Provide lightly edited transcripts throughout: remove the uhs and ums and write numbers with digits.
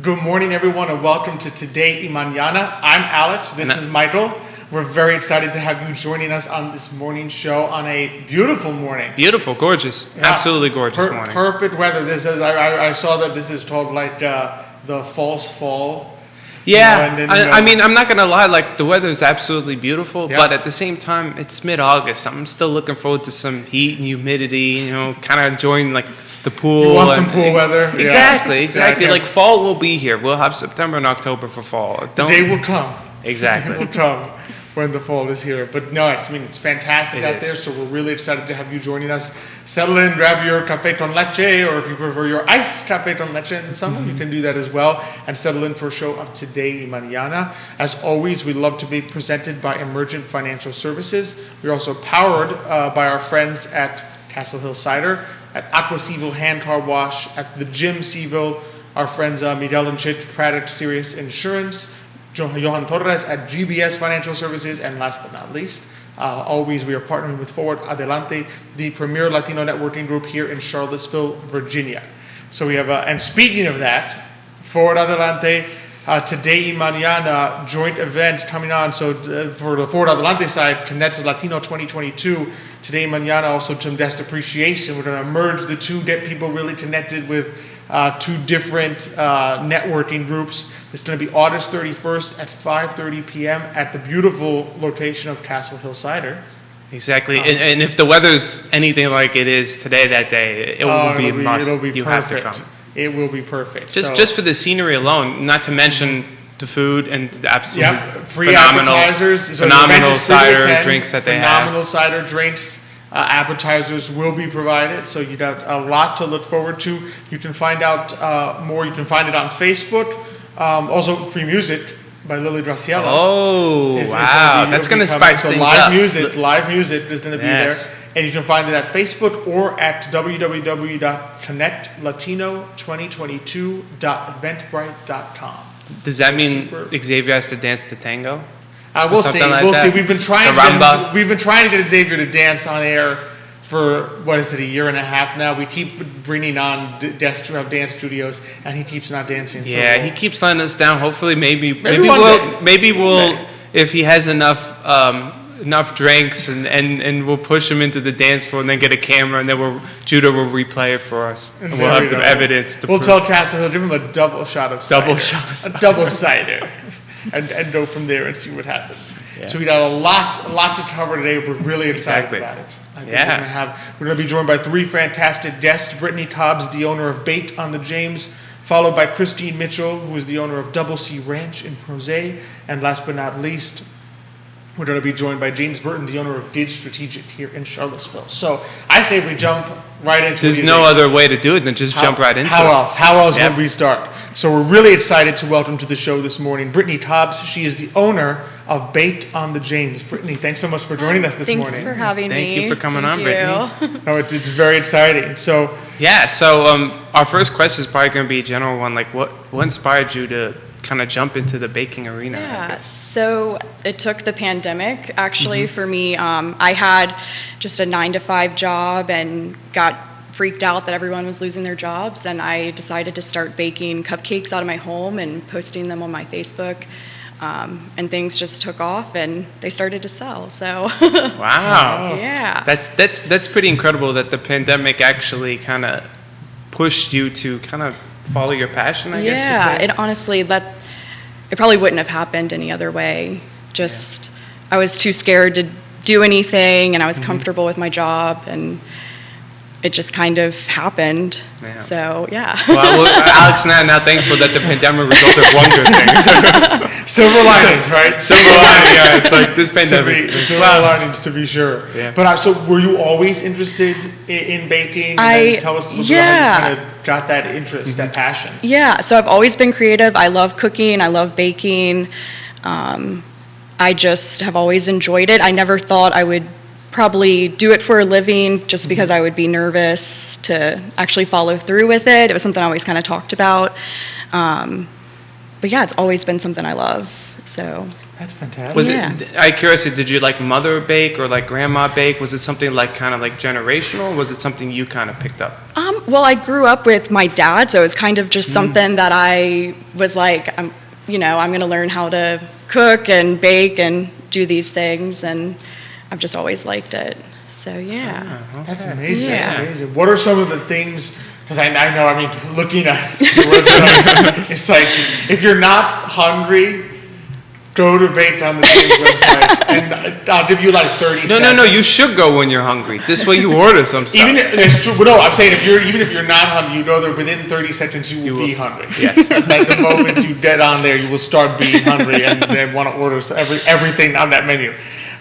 Good morning, everyone, and welcome to Today y Mañana. I'm Alex. This is Michael. We're very excited to have you joining us on this morning show on a beautiful morning. Beautiful, gorgeous, absolutely gorgeous morning. Perfect weather. This is. I saw that this is called like the false fall. Yeah, I mean, I'm not gonna lie. Like the weather is absolutely beautiful, but at the same time, it's mid-August. I'm still looking forward to some heat and humidity. You know, kind of enjoying like the pool. You want some pool weather? Exactly. Yeah, like fall will be here. We'll have September and October for fall. The day will come. Exactly. It will come when the fall is here. But no, it's fantastic out there. So we're really excited to have you joining us. Settle in, grab your café con leche, or if you prefer your iced café con leche in the summer, you can do that as well. And settle in for a show of Today y Mañana. As always, we love to be presented by Emergent Financial Services. We're also powered by our friends at Castle Hill Cider, at Aqua CVille Hand Car Wash, at the Gym CVille, our friends Miguel and Chit, Craddock Serious Insurance, Johan Torres at GBS Financial Services, and last but not least, always we are partnering with Forward Adelante, the premier Latino networking group here in Charlottesville, Virginia. So we have, and speaking of that, Forward Adelante, Today y Mañana joint event coming on. So for the Forward Adelante side, Connect Latino 2022, Today y Mañana also to Guest Appreciation. We're going to merge the two, get people really connected with two different networking groups. It's going to be August 31st at 5:30 p.m. at the beautiful location of Castle Hill Cider. Exactly, and if the weather's anything like it is today that day, it will be a must. It'll be you perfect. have to come. It will be perfect. Just for the scenery alone, not to mention the food and the absolute free phenomenal, appetizers, phenomenal cider drinks that they have. Phenomenal cider drinks. Appetizers will be provided, so you got a lot to look forward to. You can find out more. You can find it on Facebook. Also, free music by Lily Graciela. Oh, wow. That's going to spice things up. Live music is going to be there. And you can find it at Facebook or at www.connectlatino2022.eventbrite.com. Does that mean Xavier has to dance the tango? We'll see. We'll see. We've been trying to get Xavier to dance on air for a year and a half now. We keep bringing on dance studios, and he keeps not dancing. Yeah, he keeps letting us down. Hopefully, maybe we'll if he has enough drinks, and we'll push him into the dance floor, and then get a camera, and then Judah will replay it for us, and we'll have the evidence to prove. Tell Castle, he'll give him a double shot of cider. A double cider. And go from there and see what happens. Yeah. So we got a lot to cover today. We're really excited about it. I think we're going to be joined by three fantastic guests: Brittany, Cobbs, the owner of Bait on the James, followed by Christine Mitchell, who is the owner of Double C Ranch in Crozet, and last but not least, we're going to be joined by James Burton, the owner of Gage Strategic here in Charlottesville. So I say we jump right into it. There's no other way to do it than just jump right into it. How else would we start? So we're really excited to welcome to the show this morning Brittany Cobbs. She is the owner of Bait on the James. Brittany, thanks so much for joining us this morning. Thanks for having me. Thank you for coming on, Brittany. No, it's very exciting. So our first question is probably going to be a general one. Like, what inspired you to kind of jump into the baking arena? Yeah, so it took the pandemic actually for me. I had just a 9-to-5 job and got freaked out that everyone was losing their jobs, and I decided to start baking cupcakes out of my home and posting them on my Facebook. And things just took off, and they started to sell. So wow, yeah, that's pretty incredible that the pandemic actually kind of pushed you to kind of follow your passion, I guess. Yeah, it honestly, it probably wouldn't have happened any other way. I was too scared to do anything, and I was comfortable with my job, and it just kind of happened. Yeah. So, yeah. Well, Alex and I are now thankful that the pandemic resulted in one good thing. Silver linings, right? Silver linings, yeah. It's like this pandemic. Silver linings, to be sure. Yeah. But so were you always interested in baking? Tell us a little bit how you kind of got that interest, that passion. Yeah, so I've always been creative. I love cooking. I love baking. I just have always enjoyed it. I never thought I would probably do it for a living just because I would be nervous to actually follow through with it. It was something I always kind of talked about. But yeah, it's always been something I love. So That's fantastic. Was Yeah. it? I curious. Did you like mother bake or like grandma bake? Was it something like kind of like generational? Or was it something you kind of picked up? Well, I grew up with my dad, so it was kind of just something that I was like, I'm going to learn how to cook and bake and do these things, and I've just always liked it. So yeah. That's amazing. Yeah. That's amazing. What are some of the things? Because I know. I mean, looking at the website, it's like if you're not hungry, go to Baked on the James website, and I'll give you like 30 seconds. No. You should go when you're hungry. This way you order some stuff. I'm saying even if you're not hungry, you go there within 30 seconds, you will be hungry. Yes. Like the moment you get on there, you will start being hungry and then want to order everything on that menu.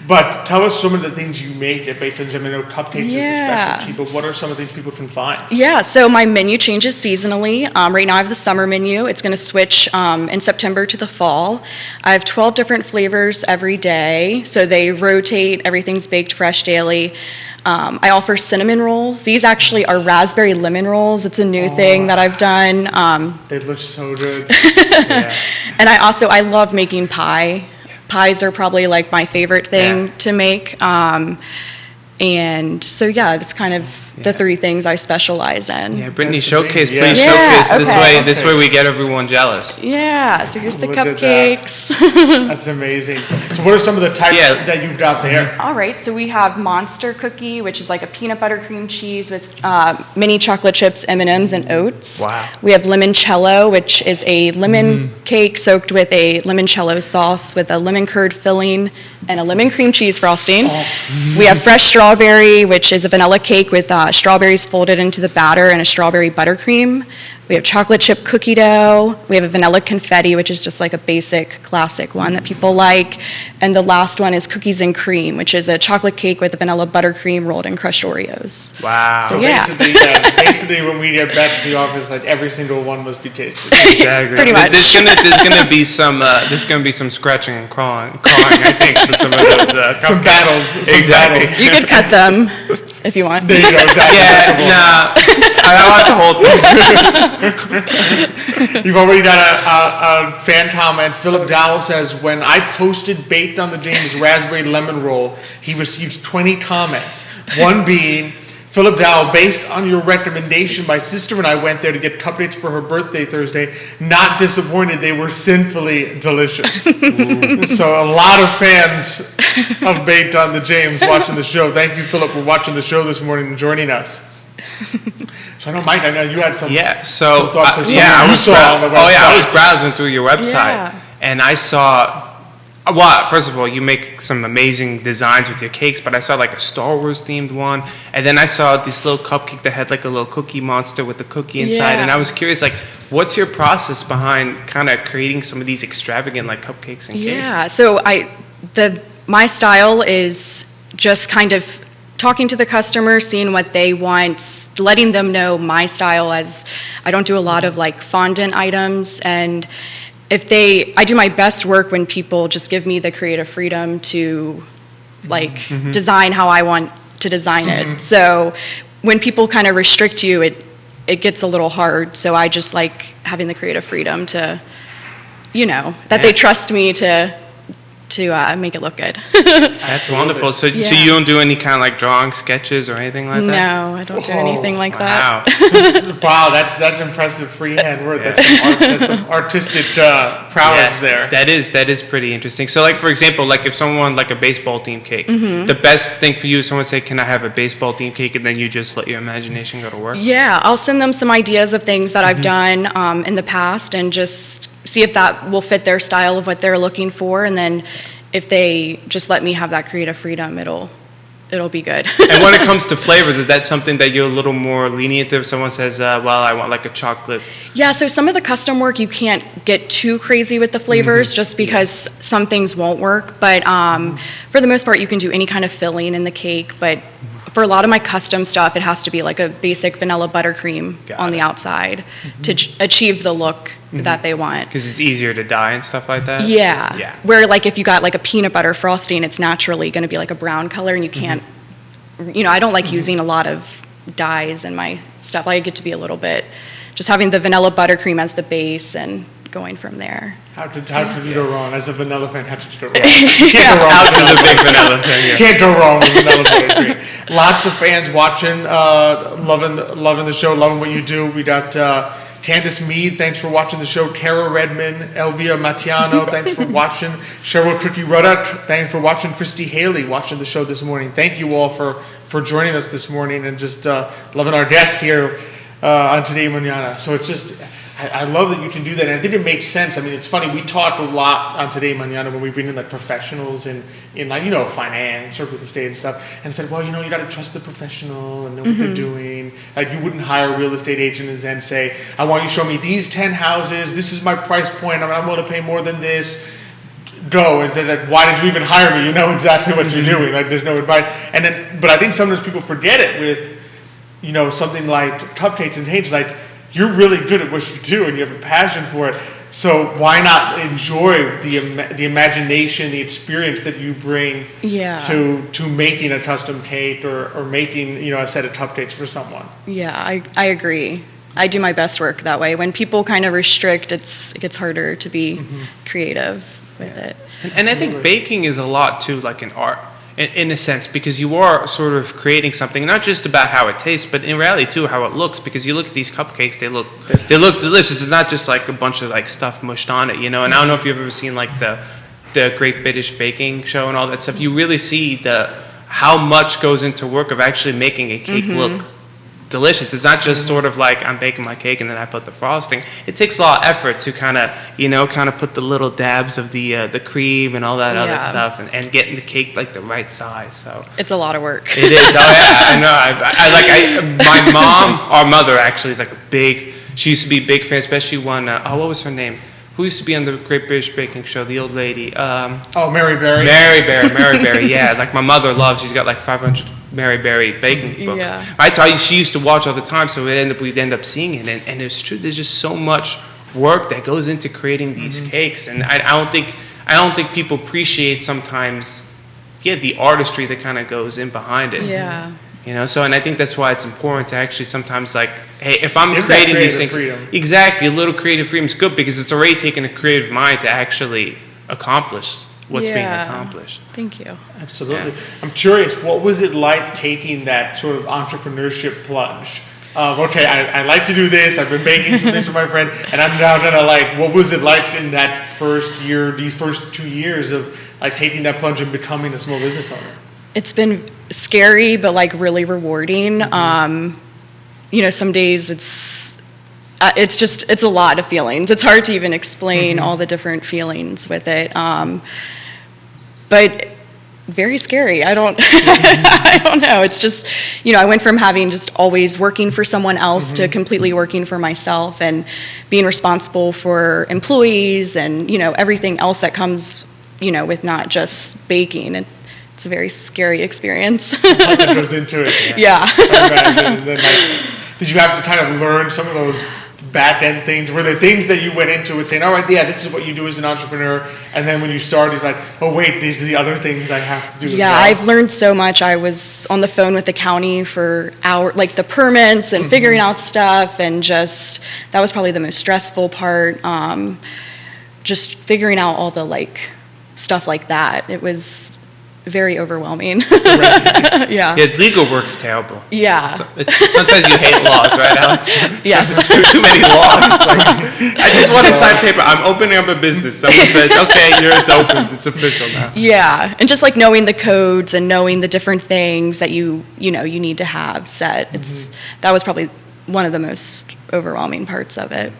But tell us some of the things you make at Baked on Jim. I know cupcakes is a specialty, but what are some of the things people can find? Yeah, so my menu changes seasonally. Right now I have the summer menu. It's going to switch in September to the fall. I have 12 different flavors every day, so they rotate. Everything's baked fresh daily. I offer cinnamon rolls. These actually are raspberry lemon rolls. It's a new thing that I've done. They look so good. Yeah. And I love making pie. Pies are probably like my favorite thing to make. And so, that's kind of the three things I specialize in. Yeah, Brittany, That's showcase, amazing. please Yeah. showcase. Okay. This way we get everyone jealous. Yeah, so here's the Look at that. cupcakes. That's amazing. So what are some of the types that you've got there? All right, so we have Monster Cookie, which is like a peanut butter cream cheese with mini chocolate chips, M&Ms, and oats. Wow. We have Limoncello, which is a lemon cake soaked with a limoncello sauce with a lemon curd filling and a lemon cream cheese frosting. We have Fresh Strawberry, which is a vanilla cake with strawberries folded into the batter and a strawberry buttercream. We have chocolate chip cookie dough. We have a vanilla confetti, which is just like a basic classic one that people like. And the last one is cookies and cream, which is a chocolate cake with a vanilla buttercream rolled in crushed Oreos. Wow. So yeah. Basically, when we get back to the office, like every single one must be tasted. Exactly. Pretty much. There's gonna be some scratching and clawing, I think, for some of those. Some battles. Exactly. You could cut them if you want. There you go. Exactly. Yeah. Nah. I want the whole thing. You've already done a fan comment. Philip Dowell says, when I posted Baked on the James raspberry lemon roll, he received 20 comments. One being, Philip Dowell, based on your recommendation, my sister and I went there to get cupcakes for her birthday Thursday. Not disappointed, they were sinfully delicious. So a lot of fans of Baked on the James watching the show. Thank you, Philip, for watching the show this morning and joining us. So I know, Mike, I know you had some. Yeah. some thoughts of something I you was saw on the website. I was browsing through your website, Yeah. and I saw. Well, first of all, you make some amazing designs with your cakes, but I saw like a Star Wars themed one, and then I saw this little cupcake that had like a little cookie monster with the cookie inside, Yeah. and I was curious, like, what's your process behind kind of creating some of these extravagant like cupcakes and cakes? Yeah, so my style is just kind of talking to the customer, seeing what they want, letting them know my style, as I don't do a lot of like fondant items, and I do my best work when people just give me the creative freedom to like design how I want to design it. So when people kind of restrict you, it gets a little hard. So I just like having the creative freedom to, that they trust me to make it look good. That's wonderful. So Yeah. you don't do any kind of like drawing sketches or anything like that? No, I don't do anything like that. Wow. Wow, that's impressive freehand work. That's some artistic prowess Yes, there. That is pretty interesting. So like, for example, like if someone wanted like a baseball team cake, the best thing for you is someone say, can I have a baseball team cake? And then you just let your imagination go to work? Yeah, I'll send them some ideas of things that I've done in the past and just see if that will fit their style of what they're looking for. And then if they just let me have that creative freedom, it'll be good. And when it comes to flavors, is that something that you're a little more lenient to if someone says, well, I want like a chocolate? Yeah, so some of the custom work, you can't get too crazy with the flavors just because some things won't work. But for the most part, you can do any kind of filling in the cake. But for a lot of my custom stuff, it has to be like a basic vanilla buttercream on the outside to achieve the look that they want. Because it's easier to dye and stuff like that? Yeah. Yeah. Where like if you got like a peanut butter frosting, it's naturally going to be like a brown color, and you can't, I don't like using a lot of dyes in my stuff. I like it to be a little bit, just having the vanilla buttercream as the base and going from there. How could you go wrong? As a vanilla fan, how could you go wrong? You can't go wrong. Alex is a big vanilla fan. Yeah. Can't go wrong with vanilla buttercream. Lots of fans watching, loving the show, loving what you do. We got Candace Mead, thanks for watching the show. Kara Redman, Elvia Matiano, thanks for watching. Cheryl Cricky Ruddock, thanks for watching. Christy Haley watching the show this morning. Thank you all for joining us this morning and just loving our guest here on Today Mañana. So it's just, I love that you can do that, and I think it makes sense. I mean, it's funny, we talk a lot on Today Mañana when we bring in like professionals in like, finance or real estate and stuff, and said, well, you got to trust the professional and know what they're doing. Like, you wouldn't hire a real estate agent and then say, I want you to show me these 10 houses, this is my price point, I'm willing to pay more than this. Go. And like, why did you even hire me? You know exactly what you're doing. Like, there's no advice. But I think sometimes people forget it with, something like cupcakes and cakes. Like, you're really good at what you do and you have a passion for it. So why not enjoy the imagination, the experience that you bring to making a custom cake or making, a set of cupcakes for someone? Yeah, I agree. I do my best work that way. When people kind of restrict, it gets harder to be creative with it. And I think baking is a lot too, like an art. In a sense, because you are sort of creating something, not just about how it tastes, but in reality too, how it looks. Because you look at these cupcakes, they look delicious. It's not just like a bunch of like stuff mushed on it, And I don't know if you've ever seen like the Great British Baking Show and all that stuff. You really see how much goes into work of actually making a cake look delicious. It's not just sort of like I'm baking my cake and then I put the frosting. It takes a lot of effort to kind of put the little dabs of the cream and all that other stuff and getting the cake like the right size. So it's a lot of work. It is. Oh yeah, I know. My mom, our mother actually is like she used to be a big fan, especially when what was her name? Who used to be on the Great British Baking Show? The old lady. Mary Berry. Mary Berry. Yeah, like my mother loves. She's got like 500 Mary Berry baking books. Yeah. Right, so she used to watch all the time. So we'd end up seeing it, and it's true. There's just so much work that goes into creating these cakes, and I don't think people appreciate sometimes, the artistry that kind of goes in behind it. Yeah. So, and I think that's why it's important to actually sometimes like, hey, if I'm creating these things, exactly, a little creative freedom is good because it's already taken a creative mind to actually accomplish what's being accomplished. Thank you. Absolutely. Yeah. I'm curious, what was it like taking that sort of entrepreneurship plunge? Okay, I like to do this, I've been baking some things for my friend, and I'm now gonna what was it like in that first year, these first 2 years of like taking that plunge and becoming a small business owner? It's been scary, but like really rewarding. Some days it's a lot of feelings. It's hard to even explain all the different feelings with it. But very scary. I don't I don't know. It's just, I went from having just always working for someone else to completely working for myself and being responsible for employees and, everything else that comes, with not just baking. And it's a very scary experience. That goes into it. Yeah. And then, did you have to kind of learn some of those back end things? Were there things that you went into it saying, all right, this is what you do as an entrepreneur, and then when you started, like, oh wait, these are the other things I have to do as well? I've learned so much. I was on the phone with the county for hours, like the permits and figuring out stuff, and just that was probably the most stressful part. Just figuring out all the stuff like that. It was very overwhelming. Yeah, legal work's terrible. Yeah. Sometimes you hate laws, right, Alex? Yes. Too many laws. I just want to sign paper. I'm opening up a business. Someone says, okay, it's open. It's official now. Yeah, and just knowing the codes and knowing the different things that you need to have set. That was probably one of the most overwhelming parts of it.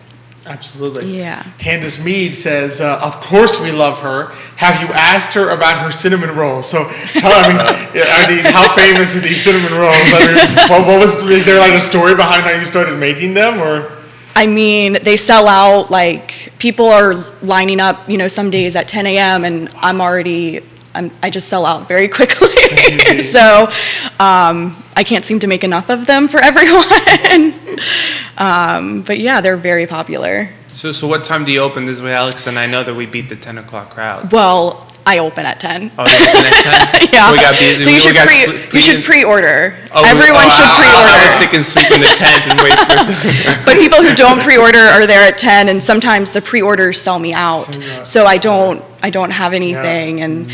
Absolutely. Yeah. Candace Mead says, of course we love her. Have you asked her about her cinnamon rolls? So, how famous are these cinnamon rolls? Is there a story behind how you started making them, or? They sell out, people are lining up, some days at 10 a.m. and I just sell out very quickly. So, I can't seem to make enough of them for everyone. But they're very popular. So what time do you open this way, Alex? And I know that we beat the 10 o'clock crowd. Well, I open at 10. Oh, you open at 10? Yeah. So you should pre-order. Everyone should pre-order. I was thinking sleep in the tent and wait for it to... But people who don't pre-order are there at 10, and sometimes the pre-orders sell me out. So I don't have anything, and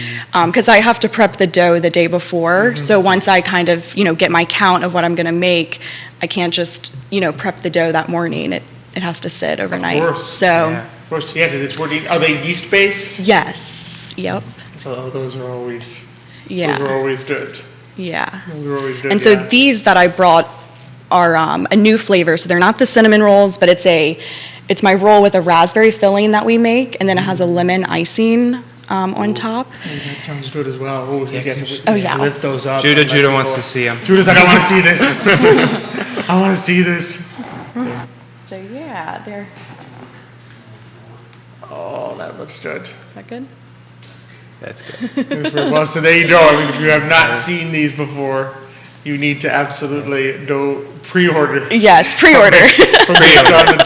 because I have to prep the dough the day before. So once I kind of get my count of what I'm going to make, I can't just prep the dough that morning. It has to sit overnight. Of course. So. Yeah. Of course, yeah, because it's working. Are they yeast based? Yes. Yep. So those are always. Yeah. Those are always good. Yeah. Those are always good. And so these that I brought are a new flavor. So they're not the cinnamon rolls, but it's my roll with a raspberry filling that we make, and then it has a lemon icing on top. And that sounds good as well. Oh, you get to lift those up. Judah wants to see them. Judah's like, I want to see this. I want to see this. So yeah, they're. Oh, that looks good. Is that good? That's good. Well, so there you go. I mean, if you have not seen these before, you need to absolutely go pre-order. Yes, pre-order. From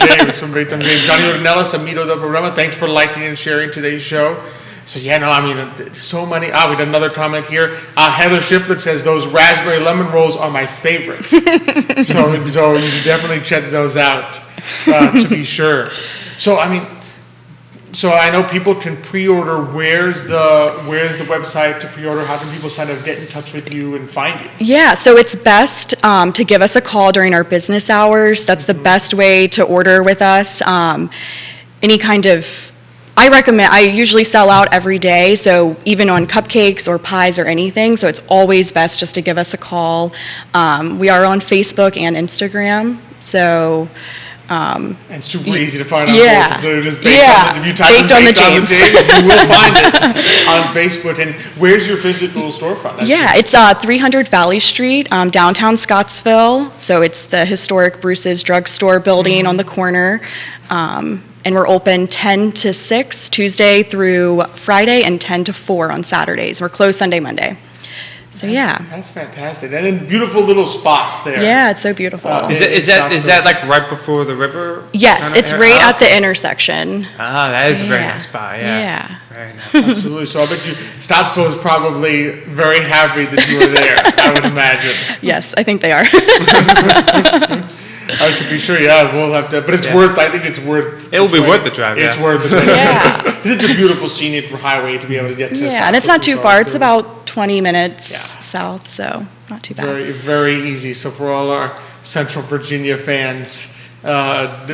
James, from James. Johnny Ornelas, Amido del Programa, thanks for liking and sharing today's show. So yeah, no, I mean, so many. We got another comment here. Heather Shiflett says, those raspberry lemon rolls are my favorite. so you should definitely check those out, to be sure. So, I mean, so I know people can pre-order. Where's the website to pre-order? How can people kind of get in touch with you and find you? Yeah, so it's best to give us a call during our business hours. That's the best way to order with us. Any kind of, I usually sell out every day, so even on cupcakes or pies or anything, so it's always best just to give us a call. We are on Facebook and Instagram, so... and super easy to find out. Yeah. They're just if you type baked on the James, you will find it on Facebook. And where's your physical storefront? It's 300 Valley Street, downtown Scottsville. So it's the historic Bruce's drugstore building on the corner. And we're open 10 to 6 Tuesday through Friday and 10 to 4 on Saturdays. We're closed Sunday, Monday. So that's fantastic, and a beautiful little spot there. Yeah, it's so beautiful. Is that like right before the river? Yes, it's right at the intersection. That is a very nice spot. Yeah. Very nice. Absolutely. So I bet Stottsville is probably very happy that you were there. I would imagine. Yes, I think they are. To be sure, we'll have to, but it's worth. I think it's worth. It will be worth the drive. It's worth the drive. It's a beautiful scenic highway to be able to get to. Yeah, and it's not too far. It's about 20 minutes south, so not too bad. Very, very easy. So for all our Central Virginia fans,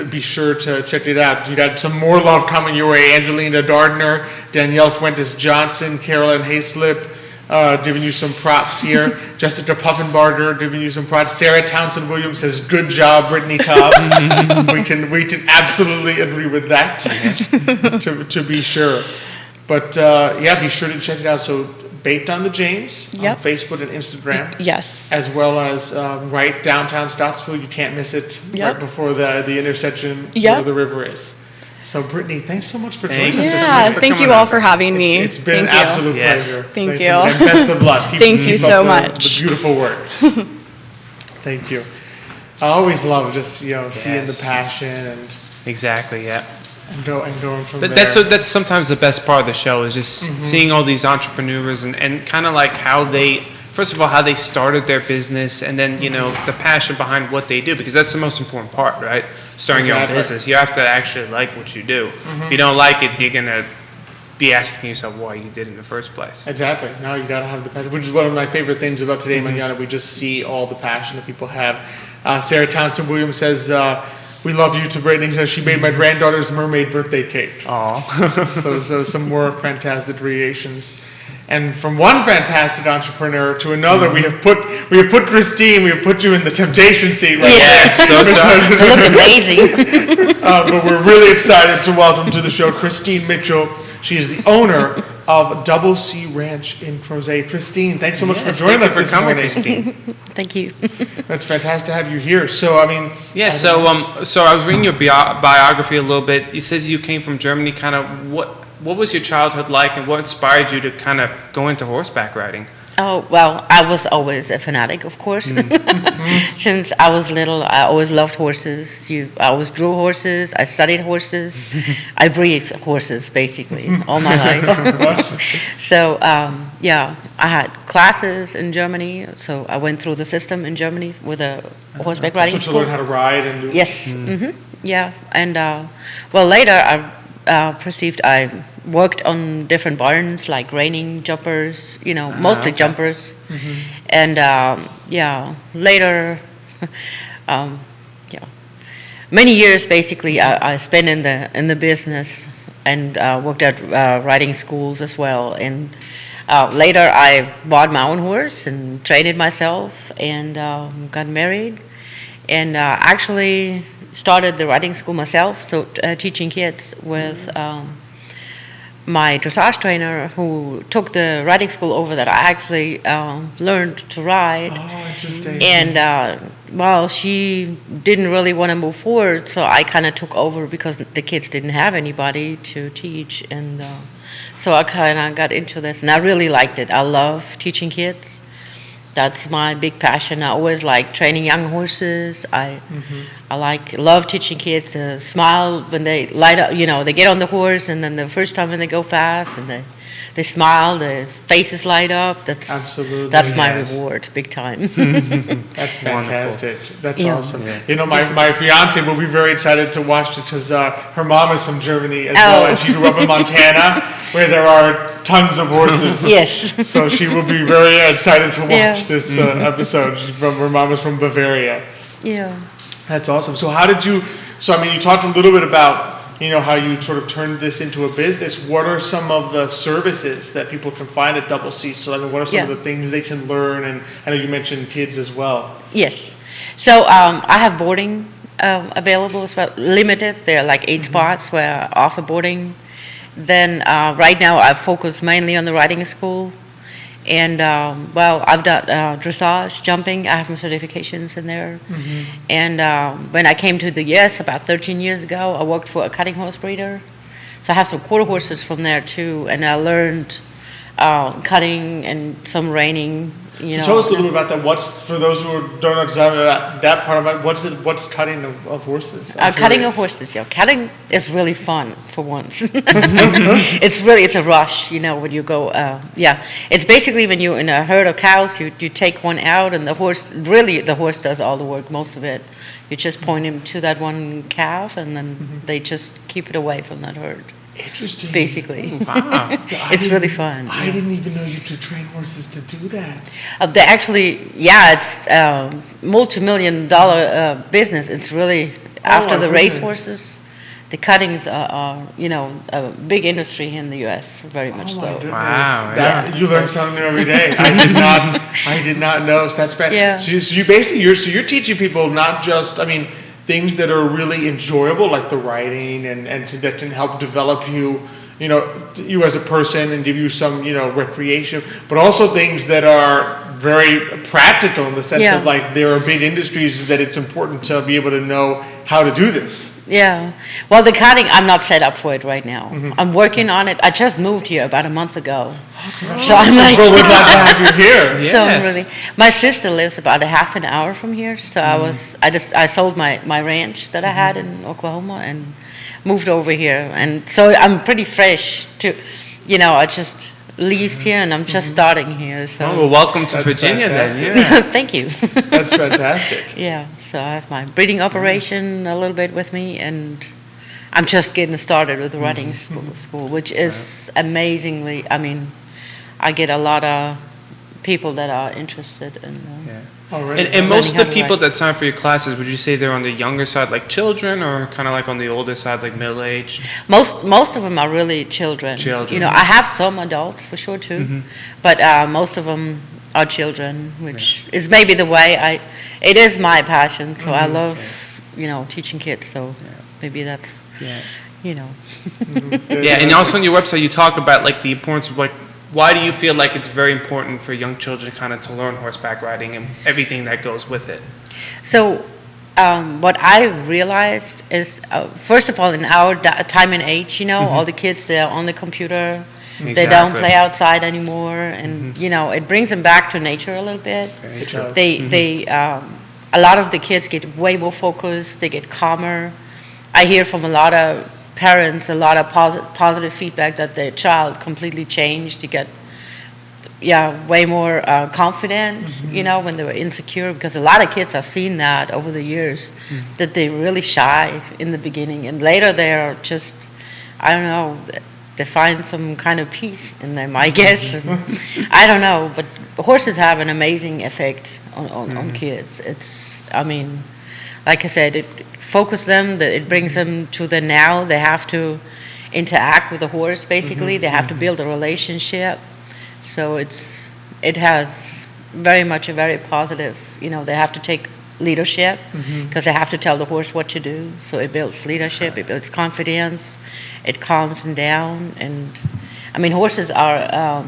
be sure to check it out. You got some more love coming your way. Angelina Dardner, Danielle Fuentes Johnson, Carolyn Hayslip. Giving you some props here. Jessica Puffenbarger giving you some props. Sarah Townsend Williams says, "Good job, Brittany Cobb." we can absolutely agree with that. to be sure. But be sure to check it out. So Baked on the James on Facebook and Instagram. Yes. As well as right downtown Stottsville. You can't miss it. Right before the intersection where the river is. So, Brittany, thanks so much for joining us this week. Thank you all for having me. It's been an absolute pleasure. Thank you. And best of luck. Thank you so much. The beautiful work. Thank you. I always love just seeing the passion and exactly, and going from there. That's sometimes the best part of the show is just seeing all these entrepreneurs and kind of like how they. First of all, how they started their business, and then, the passion behind what they do, because that's the most important part, right? Starting your own business. You have to actually like what you do. If you don't like it, you're going to be asking yourself why you did it in the first place. Exactly. Now you got to have the passion, which is one of my favorite things about today, Mañana. We just see all the passion that people have. Sarah Townsend Williams says, "We love you" to Brittany. She made my granddaughter's mermaid birthday cake. Aww. so some more fantastic creations. And from one fantastic entrepreneur to another, we have put Christine. We have put you in the temptation seat right now. So sorry. You look amazing. But we're really excited to welcome to the show Christine Mitchell. She is the owner of Double C Ranch in Crozet. Christine, thanks so much for joining us this morning. Christine. Thank you. It's fantastic to have you here. So so I was reading your biography a little bit. It says you came from Germany. Kind of what was your childhood like, and what inspired you to kind of go into horseback riding? Oh, well, I was always a fanatic, of course. Since I was little, I always loved horses. I always drew horses. I studied horses. I breathed horses, basically, all my life. So, yeah, I had classes in Germany. So I went through the system in Germany with a horseback riding So school. to learn how to ride and do. Yes. Yeah. And, well, later I perceived I worked on different barns, like reining jumpers, mostly jumpers. And, yeah, later, yeah, many years basically I spent in the business and worked at riding schools as well. And later I bought my own horse and trained it myself and got married and actually started the riding school myself, so teaching kids with my dressage trainer who took the riding school over that I actually learned to ride. Oh, interesting. And well, she didn't really want to move forward, so I kind of took over because the kids didn't have anybody to teach. And so I kind of got into this, and I really liked it. I love teaching kids. That's my big passion. I always like training young horses. I love teaching kids to smile when they light up. They get on the horse, and then the first time when they go fast, and they smile, their faces light up. That's my reward, big time. That's fantastic. That's awesome. Yeah. My fiance will be very excited to watch it because her mom is from Germany as well, and she grew up in Montana, where there are tons of horses. Yes. So she will be very excited to watch this episode. Her mom is from Bavaria. Yeah. That's awesome. So how did you? You talked a little bit about how you sort of turned this into a business. What are some of the services that people can find at Double C? So what are some of the things they can learn? And I know you mentioned kids as well. Yes. So I have boarding available as well, limited. There are like 8 spots where I offer boarding. Then right now I focus mainly on the riding school. And, I've done dressage, jumping. I have my certifications in there. And when I came to the U.S. about 13 years ago, I worked for a cutting horse breeder. So I have some quarter horses from there, too. And I learned cutting and some reining. So tell us a little bit about that. For those who don't know exactly that part of it, what's cutting of horses? Cutting of horses, yeah. Cutting is really fun for once. It's a rush, when you go, It's basically when you're in a herd of cows, you take one out and the horse does all the work, most of it. You just point him to that one calf and then they just keep it away from that herd. Interesting. Basically. Wow. It's really fun. I didn't even know you could train horses to do that. They actually, it's a multi-million-dollar business. It's really, after the race horses, the cuttings are a big industry in the U.S., very much so. Wow. You learn something every day. I did not know. So that's fantastic. Yeah. So you basically, you're teaching people not just, things that are really enjoyable, like the writing, and that can help develop you as a person and give you some, recreation, but also things that are very practical in the sense of like there are big industries that it's important to be able to know how to do this. Yeah. Well, the cutting, I'm not set up for it right now. I'm working on it. I just moved here about a month ago. So I'm like, well, we're glad to have you here. So really, my sister lives about a half an hour from here. So I sold my ranch that I had in Oklahoma and moved over here. And so I'm pretty fresh to, I just leased here and I'm just starting here. So well, welcome to Virginia then. Yeah. Thank you. That's fantastic. Yeah, so I have my breeding operation a little bit with me, and I'm just getting started with the riding school, which is amazingly, I get a lot of people that are interested in And most of the people that sign for your classes, would you say they're on the younger side, like children, or kind of like on the older side, like middle-aged? Most of them are really children. I have some adults for sure too, but most of them are children, which is maybe the way it is my passion. So I love, teaching kids. So maybe that's, and also on your website you talk about like the importance of like, why do you feel like it's very important for young children kind of to learn horseback riding and everything that goes with it? So what I realized is, first of all, in our time and age, all the kids, they're on the computer. Exactly. They don't play outside anymore. And, it brings them back to nature a little bit. They a lot of the kids get way more focused, they get calmer. I hear from a lot of parents a lot of positive feedback that their child completely changed. They get way more confident, when they were insecure, because a lot of kids, I've seen that over the years, that they're really shy in the beginning, and later they're just, I don't know, they find some kind of peace in them, I guess. I don't know, but horses have an amazing effect on kids. It's, I mean, like I said, it focuses them, it brings them to the now. They have to interact with the horse, basically. They have to build a relationship. So it has very much a very positive, they have to take leadership, because they have to tell the horse what to do. So it builds leadership, it builds confidence, it calms them down. And I mean, horses are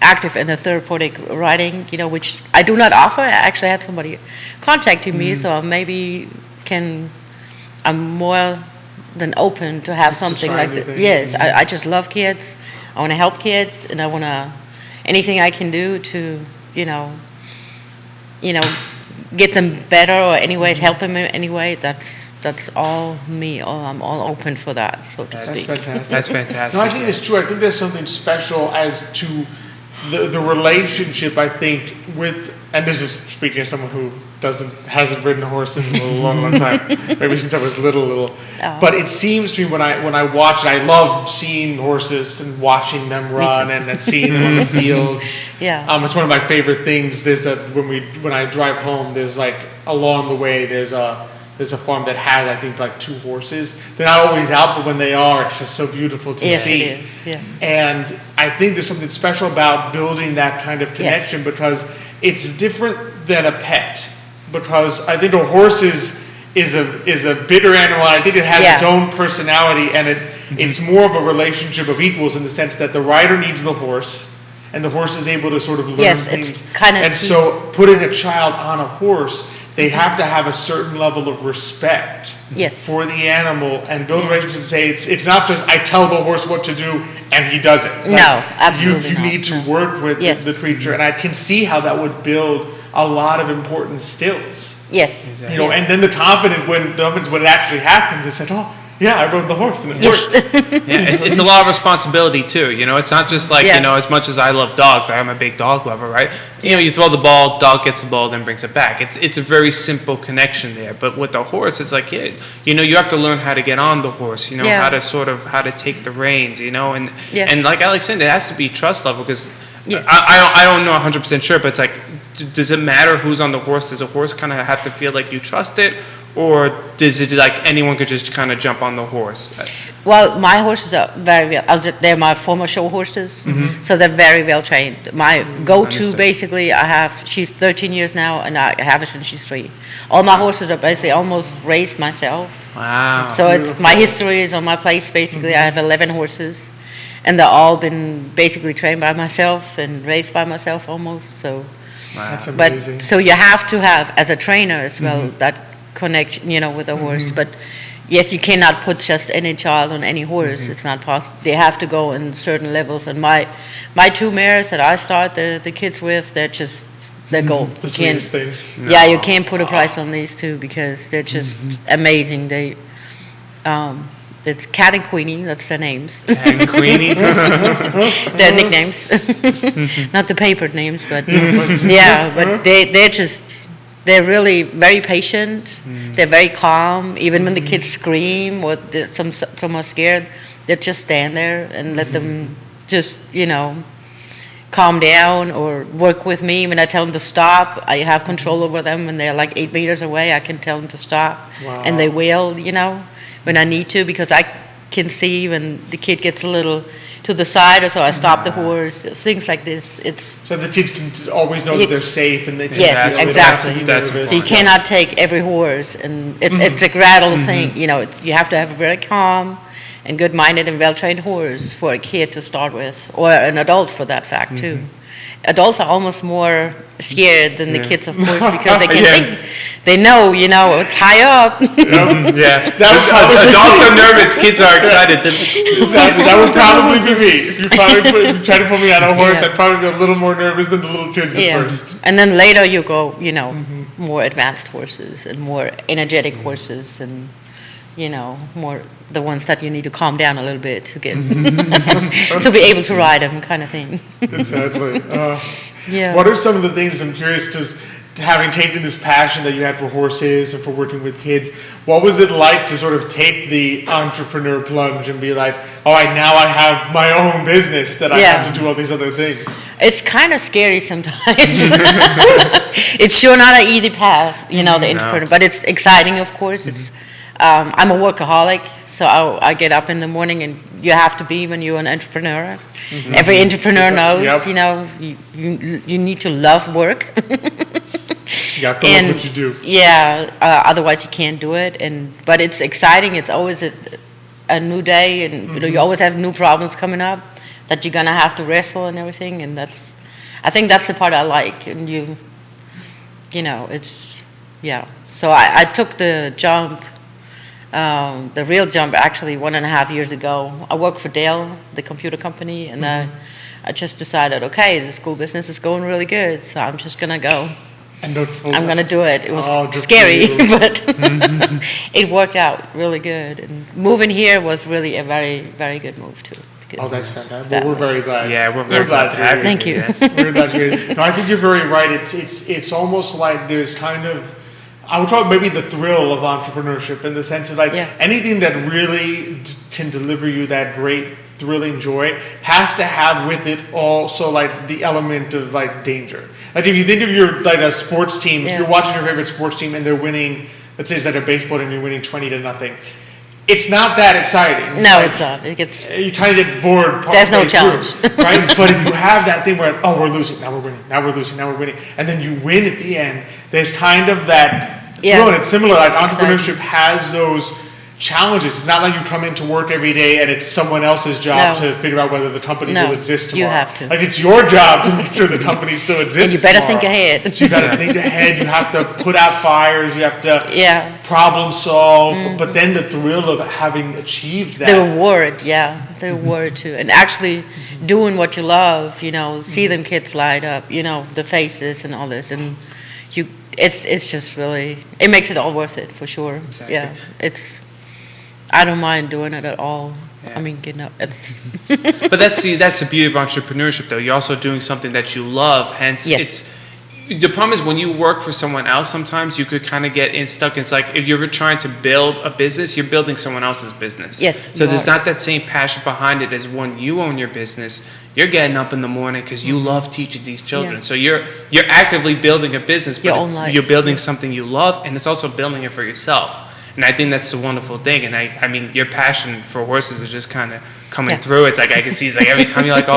active in the therapeutic riding, which I do not offer. I actually had somebody contacting me, so maybe I'm more than open to have something like that. Yes, I just love kids. I want to help kids, and I want to, anything I can do to, get them better, or anyways help them in any way. That's all me. I'm all open for that, so to speak. Fantastic. That's fantastic. No, I think it's true. I think there's something special as to the relationship, I think, with, and this is speaking as someone who hasn't ridden a horse in a long time, maybe since I was little. Oh. But it seems to me when I watch it, I love seeing horses and watching them run and seeing them on the fields. Yeah. It's one of my favorite things. There's that when I drive home, there's like along the way there's a farm that has, I think, like 2 horses. They're not always out, but when they are, it's just so beautiful to see. Yes, it is. Yeah. And I think there's something special about building that kind of connection, because it's different than a pet. Because I think a horse is a bitter animal. I think it has its own personality, and it's more of a relationship of equals in the sense that the rider needs the horse, and the horse is able to sort of learn things. It's kind of. And so, putting a child on a horse, they have to have a certain level of respect for the animal and build relationships and say it's not just I tell the horse what to do and he does it. Like, no, absolutely you need to work with the creature, and I can see how that would build a lot of important skills. Yes. Exactly. And then the confidence when it actually happens, it's like, oh, yeah, I rode the horse and it worked. It's a lot of responsibility too. It's not just like, as much as I love dogs, I'm a big dog lover, right? You throw the ball, dog gets the ball, then brings it back. It's a very simple connection there. But with the horse, it's like, you have to learn how to get on the horse, how to take the reins, and like Alex said, it has to be trust level, because I don't know 100% sure, but it's like, does it matter who's on the horse? Does a horse kind of have to feel like you trust it? Or does it like anyone could just kind of jump on the horse? Well, my horses are very well. They're my former show horses, so they're very well trained. My go-to, basically, she's 13 years now, and I have her since she's 3. All my horses are basically almost raised myself. Wow. So my history is on my place, basically. I have 11 horses, and they've all been basically trained by myself and raised by myself almost, so. Wow. That's amazing. But so you have to have, as a trainer as well, that connection, with a horse. But yes, you cannot put just any child on any horse. It's not possible. They have to go in certain levels. And my 2 mares that I start the kids with, they're gold. The sweetest things. Yeah, you can't put a price on these 2 because they're just amazing. They, it's Cat and Queenie, that's their names. Cat and Queenie? Their nicknames. Not the papered names, but but they're really very patient. They're very calm. Even when the kids scream or some are scared, they just stand there and let them just, calm down or work with me. When I tell them to stop, I have control over them. When they're like 8 meters away, I can tell them to stop. Wow. And they will, when I need to, because I can see when the kid gets a little to the side, or so I stop the horse, things like this. So the kids can always know that they're safe and they can. Yes, exactly. That's you cannot take every horse, and it's a gradual thing. You have to have a very calm and good-minded and well-trained horse for a kid to start with, or an adult for that fact too. adults are almost more scared than the kids, of course, because they can think, they know, it's high up. Adults are nervous, kids are excited. Exactly. That would probably be me. If you try to put me on a horse, I'd probably be a little more nervous than the little kids at first. And then later you go, more advanced horses and more energetic horses and, more the ones that you need to calm down a little bit to get to be able to ride them, kind of thing. Exactly. What are some of the things, I'm curious, just having taken this passion that you had for horses and for working with kids, what was it like to sort of take the entrepreneur plunge and be like, all right, now I have my own business that I have to do all these other things? It's kind of scary sometimes. It's sure not an easy path, the entrepreneur, but it's exciting, of course. It's I'm a workaholic, so I get up in the morning, and you have to be when you're an entrepreneur. Every entrepreneur knows, you need to love work. You have to love what you do. Yeah, otherwise you can't do it. But it's exciting. It's always a new day, and you always have new problems coming up that you're gonna have to wrestle and everything. And I think that's the part I like. And it's So I took the jump. The real jump, actually, 1.5 years ago. I worked for Dell, the computer company, and I just decided, okay, the school business is going really good, so I'm just going to go. And I'm going to do it. It was scary, but it worked out really good. And moving here was really a very, very good move, too. That's fantastic. Well, we're very glad. Yeah, we're very glad to have you. Thank you. We're glad to hear it. No, I think you're very right. It's almost like there's kind of, I would call it maybe the thrill of entrepreneurship, in the sense of anything that really can deliver you that great thrilling joy has to have with it also the element of danger. Like if you think of your a sports team, if you're watching your favorite sports team and they're winning, let's say it's a baseball team, you're winning 20-0. It's not that exciting. No, it's not. It gets, you kind of get bored. There's no challenge, right? But if you have that thing where we're losing, now we're winning, now we're losing, now we're winning, and then you win at the end, there's kind of that thrill, and it's similar. Entrepreneurship has those challenges. It's not like you come into work every day and it's someone else's job to figure out whether the company will exist tomorrow. You have to. It's your job to make sure the company still exists. And you better think ahead. So you got to think ahead. You have to put out fires. You have to problem solve. But then the thrill of having achieved that. The reward, the reward too. And actually doing what you love, see them kids light up, the faces and all this. And it's just really, it makes it all worth it for sure. Exactly. Yeah, I don't mind doing it at all. Yeah. I mean, getting up, it's. But that's the beauty of entrepreneurship, though. You're also doing something that you love. Hence, the problem is when you work for someone else, sometimes you could kind of get stuck. It's like if you're trying to build a business, you're building someone else's business. Yes. So there's not that same passion behind it as when you own your business. You're getting up in the morning because you love teaching these children. Yeah. So you're actively building a business, but you're building something you love, and it's also building it for yourself. And I think that's the wonderful thing. And I mean, your passion for horses is just kind of coming through. It's like I can see, it's like every time you're like,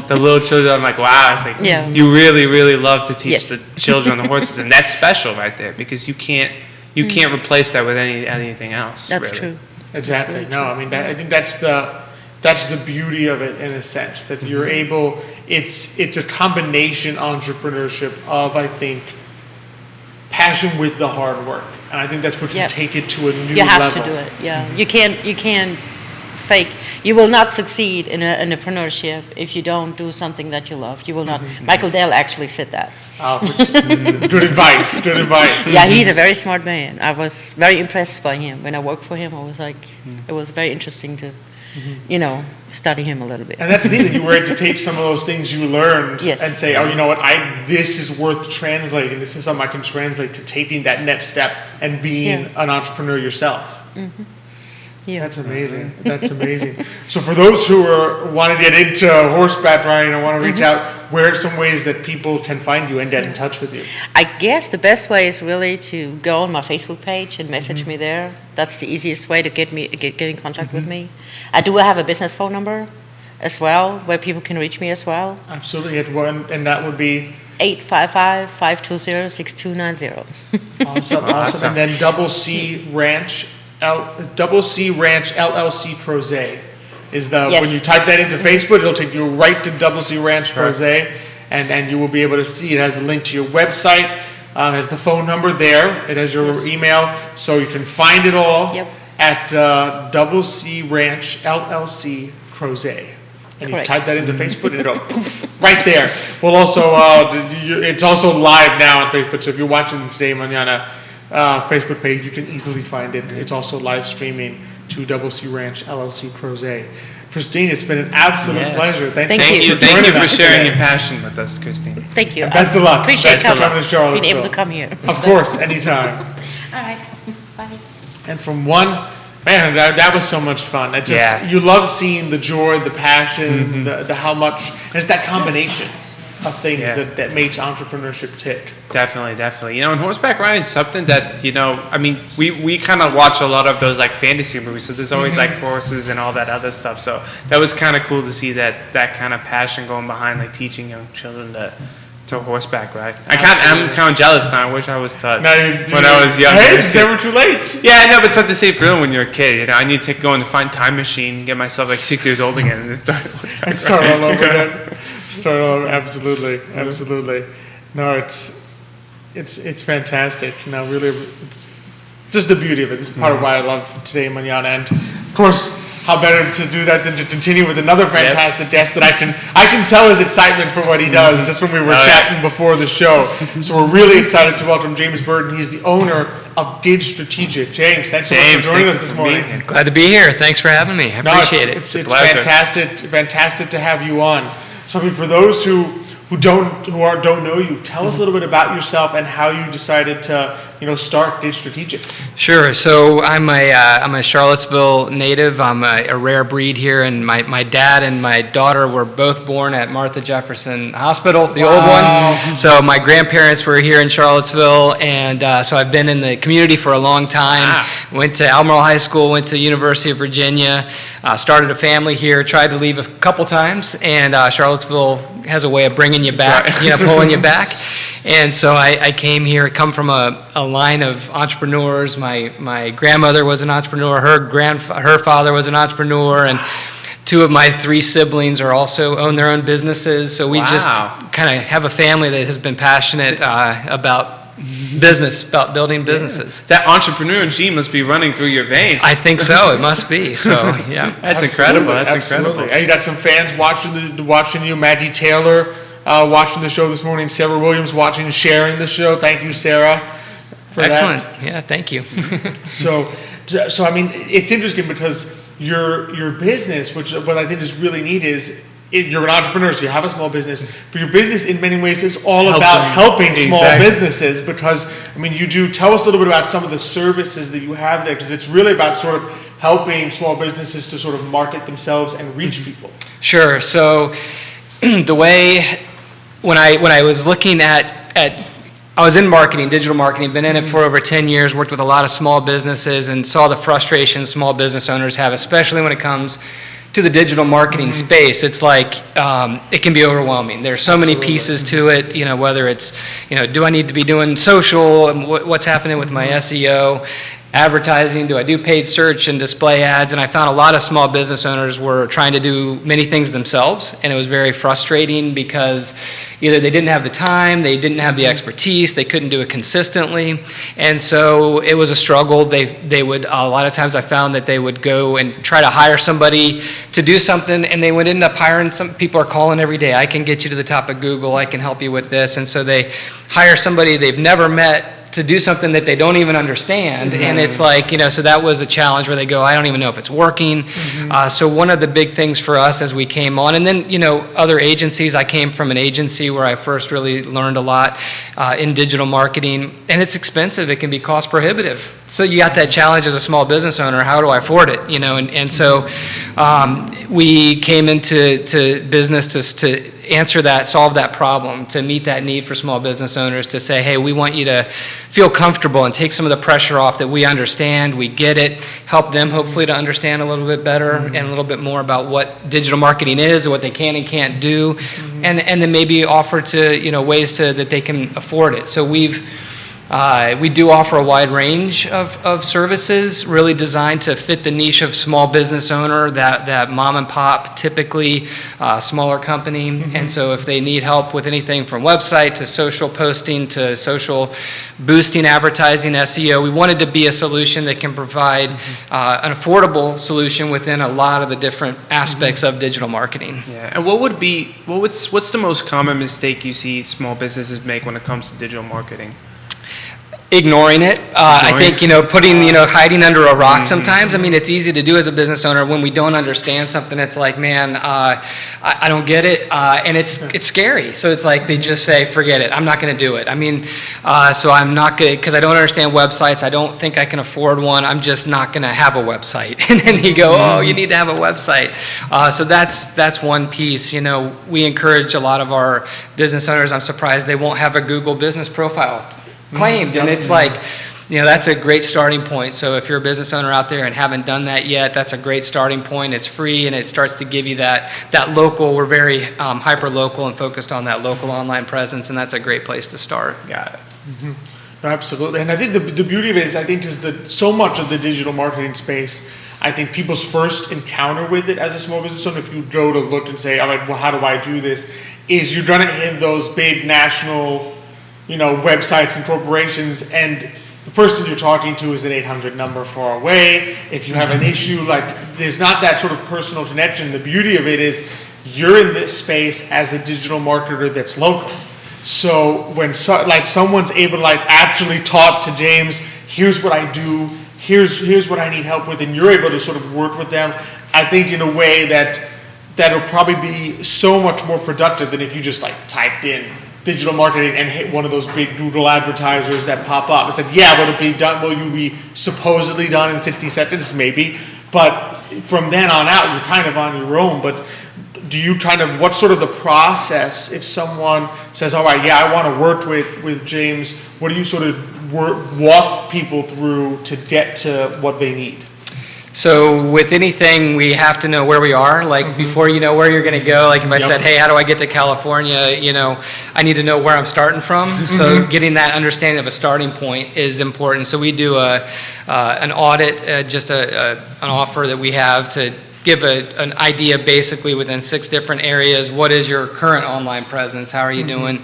the little children, I'm like, wow. It's like you really, really love to teach the children the horses, and that's special right there because you can't replace that with anything else. That's really. true. Exactly. No, I mean, I think that's the beauty of it, in a sense, that you're able. It's a combination entrepreneurship of, I think, passion with the hard work. And I think that's what you take it to a new level. You have to do it, You can't fake. You will not succeed in entrepreneurship if you don't do something that you love. You will not. Michael Dell actually said that. Good advice. Yeah, he's a very smart man. I was very impressed by him. When I worked for him, I was like, it was very interesting to, study him a little bit. And that's neat that you were able to take some of those things you learned and say, you know what, this is worth translating. This is something I can translate to taking that next step and being an entrepreneur yourself. Mm-hmm. Yeah. That's amazing. That's amazing. So for those who want to get into horseback riding and want to reach out, where are some ways that people can find you and get in touch with you? I guess the best way is really to go on my Facebook page and message me there. That's the easiest way to get in contact with me. I do have a business phone number as well, where people can reach me as well. Absolutely. And that would be 855-520-6290. Awesome. And then Double C Ranch LLC Crozet is when you type that into Facebook, it'll take you right to Double C Ranch Crozet, and you will be able to see. It has the link to your website, it has the phone number there, it has your email, so you can find it all at Double C Ranch LLC Crozet. And you type that into Facebook and it'll poof, right there. We'll also, it's also live now on Facebook, so if you're watching today, Mañana, Facebook page, you can easily find it. It's also live streaming to Double C Ranch LLC Crozet. Christine, it's been an absolute pleasure. Thank you for sharing your passion with us, Christine. Thank you. And best of luck. Appreciate coming to Charlottesville. being able to come here. Of course, anytime. All right. Bye. And from man, that was so much fun. It just you love seeing the joy, the passion, the how much, and it's that combination of things that makes entrepreneurship tick. Definitely. You know, and horseback riding is something that, you know, I mean, we kind of watch a lot of those like fantasy movies, so there's always like horses and all that other stuff. So that was kind of cool to see that kind of passion going behind like teaching young children to horseback ride. I'm kind of jealous now. I wish I was taught when I was younger. Hey, it's never too late. Yeah, I know, but it's not the same feeling when you're a kid. You know, I need to go and find time machine, get myself like 6 years old again, and start all over again. Start all over. Absolutely. No, it's fantastic. No, really, it's just the beauty of it. This is part of why I love Today Mañana, and of course, how better to do that than to continue with another fantastic guest that I can tell his excitement for what he does just when we were chatting before the show. So we're really excited to welcome James Burton. He's the owner of Dig Strategic. James, thanks so much for joining us this morning. Glad to be here. Thanks for having me. I appreciate it. It's fantastic to have you on. So I mean, for those who don't know you, tell us a little bit about yourself and how you decided to start Dig Strategic. Sure. So I'm a Charlottesville native. I'm a rare breed here, and my dad and my daughter were both born at Martha Jefferson Hospital, the old one. So my grandparents were here in Charlottesville, and so I've been in the community for a long time. Went to Albemarle High School, went to University of Virginia, started a family here, tried to leave a couple times, and Charlottesville has a way of bringing you back, pulling you back. And so I came here, come from a line of entrepreneurs. My grandmother was an entrepreneur, her father was an entrepreneur, and two of my three siblings also own their own businesses. So we just kind of have a family that has been passionate about business, about building businesses. That entrepreneur gene must be running through your veins. I think so. It must be. So yeah, that's incredible. Incredible. And you got some fans watching you. Maddie Taylor watching the show this morning. Sarah Williams watching, sharing the show. Thank you, Sarah, for Excellent. that. Yeah, thank you. So I mean, it's interesting because your business, which what I think is really neat is. You're an entrepreneur, so you have a small business, but your business in many ways is all about helping small businesses because, I mean, tell us a little bit about some of the services that you have there because it's really about sort of helping small businesses to sort of market themselves and reach people. Sure. So the way, when I was looking at I was in marketing, digital marketing, been in it for over 10 years, worked with a lot of small businesses and saw the frustration small business owners have, especially when it comes to the digital marketing space. It's like it can be overwhelming. There's so many pieces to it, whether it's, do I need to be doing social, and what's happening with my SEO, advertising, do I do paid search and display ads? And I found a lot of small business owners were trying to do many things themselves, and it was very frustrating because either they didn't have the time, they didn't have the expertise, they couldn't do it consistently, and so it was a struggle. They would, a lot of times I found that they would go and try to hire somebody to do something, and they would end up hiring, some people are calling every day, I can get you to the top of Google, I can help you with this, and so they hire somebody they've never met to do something that they don't even understand. And it's like, so that was a challenge where they go, I don't even know if it's working. So one of the big things for us as we came on, and then, other agencies, I came from an agency where I first really learned a lot in digital marketing, and it's expensive, it can be cost prohibitive. So you got that challenge as a small business owner, how do I afford it? And so we came into business to answer that, solve that problem, to meet that need for small business owners, to say, hey, we want you to feel comfortable and take some of the pressure off, that we understand, we get it, help them hopefully to understand a little bit better and a little bit more about what digital marketing is, what they can and can't do, and then maybe offer to, ways that they can afford it. So we've We do offer a wide range of services, really designed to fit the niche of small business owner, that mom and pop, typically smaller company. And so if they need help with anything from website to social posting to social boosting, advertising, SEO, we wanted to be a solution that can provide an affordable solution within a lot of the different aspects of digital marketing. Yeah, and what's the most common mistake you see small businesses make when it comes to digital marketing? Ignoring it. I think, hiding under a rock sometimes. I mean, it's easy to do as a business owner when we don't understand something. It's like, man, I don't get it. And it's scary. So it's like they just say, forget it. I'm not going to do it. I mean, so I'm not going to, because I don't understand websites. I don't think I can afford one. I'm just not going to have a website. And then you go, oh, you need to have a website. So that's one piece. We encourage a lot of our business owners. I'm surprised they won't have a Google business profile claimed, and it's like, that's a great starting point. So if you're a business owner out there and haven't done that yet, that's a great starting point. It's free, and it starts to give you that local. We're very hyper local and focused on that local online presence, and that's a great place to start. Got it. No, absolutely. And I think the beauty of it is, I think just so much of the digital marketing space, I think people's first encounter with it as a small business owner, if you go to look and say, all right, well, how do I do this, is you're going to hit those big national websites and corporations, and the person you're talking to is an 800 number far away. If you have an issue, there's not that sort of personal connection. The beauty of it is you're in this space as a digital marketer that's local. So when someone's able to actually talk to James, here's what I do, here's what I need help with, and you're able to sort of work with them, I think in a way that'll probably be so much more productive than if you just typed in digital marketing and hit one of those big Google advertisers that pop up. It's like, yeah, will it be done? Will you be supposedly done in 60 seconds? Maybe. But from then on out, you're kind of on your own. But do you what's sort of the process if someone says, all right, yeah, I want to work with James? What do you sort of walk people through to get to what they need? So with anything, we have to know where we are. Before you know where you're going to go, if I said, hey, how do I get to California? I need to know where I'm starting from. So getting that understanding of a starting point is important. So we do an audit, an offer that we have to give an idea basically within 6 different areas. What is your current online presence? How are you doing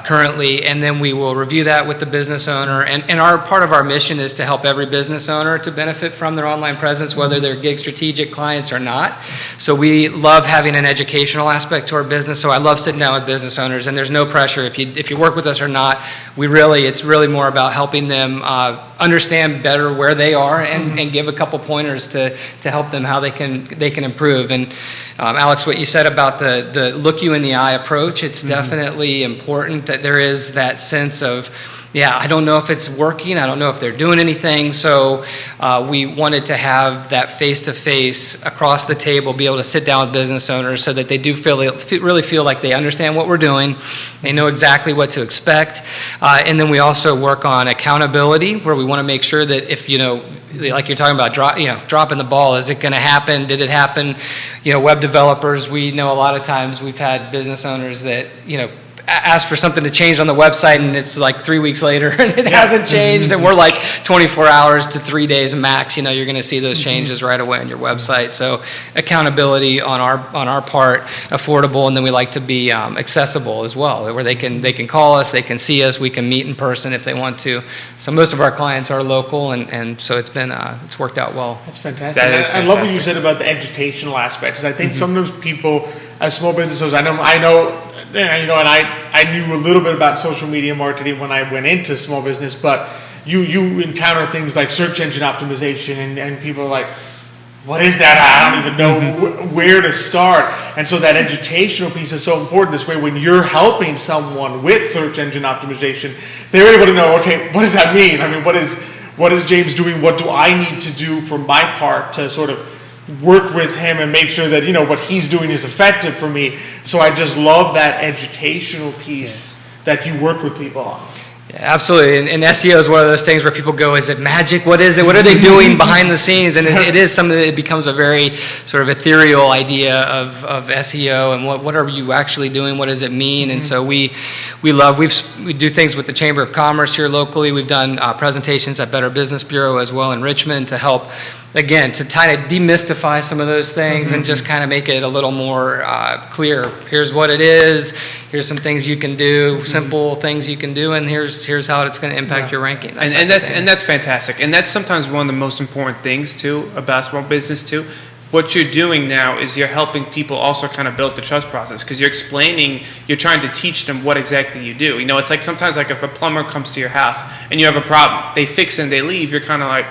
currently? And then we will review that with the business owner. And part of our mission is to help every business owner to benefit from their online presence, whether they're gig strategic clients or not. So we love having an educational aspect to our business. So I love sitting down with business owners, and there's no pressure if you work with us or not. It's really more about helping them understand better where they are and give a couple pointers to help them how they can improve. And Alex, what you said about the look you in the eye approach, it's definitely important that there is that sense of, I don't know if it's working, I don't know if they're doing anything. So we wanted to have that face-to-face across the table, be able to sit down with business owners so that they do really feel like they understand what we're doing, they know exactly what to expect. And then we also work on accountability, where we want to make sure that if, like you're talking about, dropping the ball, is it going to happen? Did it happen? Web developers, we know a lot of times we've had business owners that, ask for something to change on the website, and it's 3 weeks later and it hasn't changed, and we're 24 hours to 3 days max. You're going to see those changes right away on your website. So accountability on our part, affordable, and then we like to be accessible as well, where they can call us, they can see us, we can meet in person if they want to. So most of our clients are local, and so it's worked out well. That's fantastic. I love what you said about the educational aspects. I think sometimes people, as small businesses, I know. And I knew a little bit about social media marketing when I went into small business, but you encounter things like search engine optimization, and people are like, what is that? I don't even know where to start. And so that educational piece is so important. This way, when you're helping someone with search engine optimization, they're able to know, okay, what does that mean? I mean, what is James doing? What do I need to do for my part to sort of work with him and make sure that what he's doing is effective for me? So I just love that educational piece that you work with people on. Yeah, absolutely. And SEO is one of those things where people go, is it magic? What is it? What are they doing behind the scenes? And it is something that it becomes a very sort of ethereal idea of SEO and what are you actually doing? What does it mean? And so we do things with the Chamber of Commerce here locally. We've done presentations at Better Business Bureau as well in Richmond to help, again, to kind of demystify some of those things and just kind of make it a little more clear. Here's what it is. Here's some things you can do, simple things you can do, and here's how it's going to impact your ranking. And that's fantastic. And that's sometimes one of the most important things too about small business too. What you're doing now is you're helping people also kind of build the trust process because you're trying to teach them what exactly you do. You know, it's like sometimes like if a plumber comes to your house and you have a problem, they fix it and they leave, you're kind of like,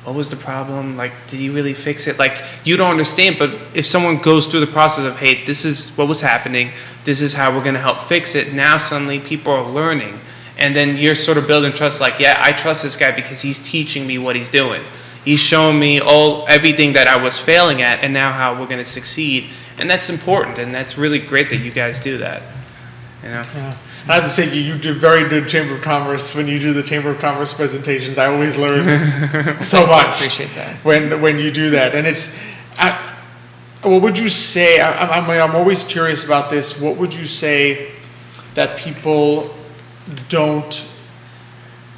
what was the problem? Like, did he really fix it? Like, you don't understand, but if someone goes through the process of, hey, this is what was happening, this is how we're going to help fix it, now suddenly people are learning. And then you're sort of building trust like, yeah, I trust this guy because he's teaching me what he's doing. He's showing me everything that I was failing at and now how we're going to succeed. And that's important, and that's really great that you guys do that. You know? Yeah. I have to say, you do very good Chamber of Commerce. When you do the Chamber of Commerce presentations, I always learn so much. I appreciate that. When you do that. And what would you say, I'm always curious about this, what would you say that people don't,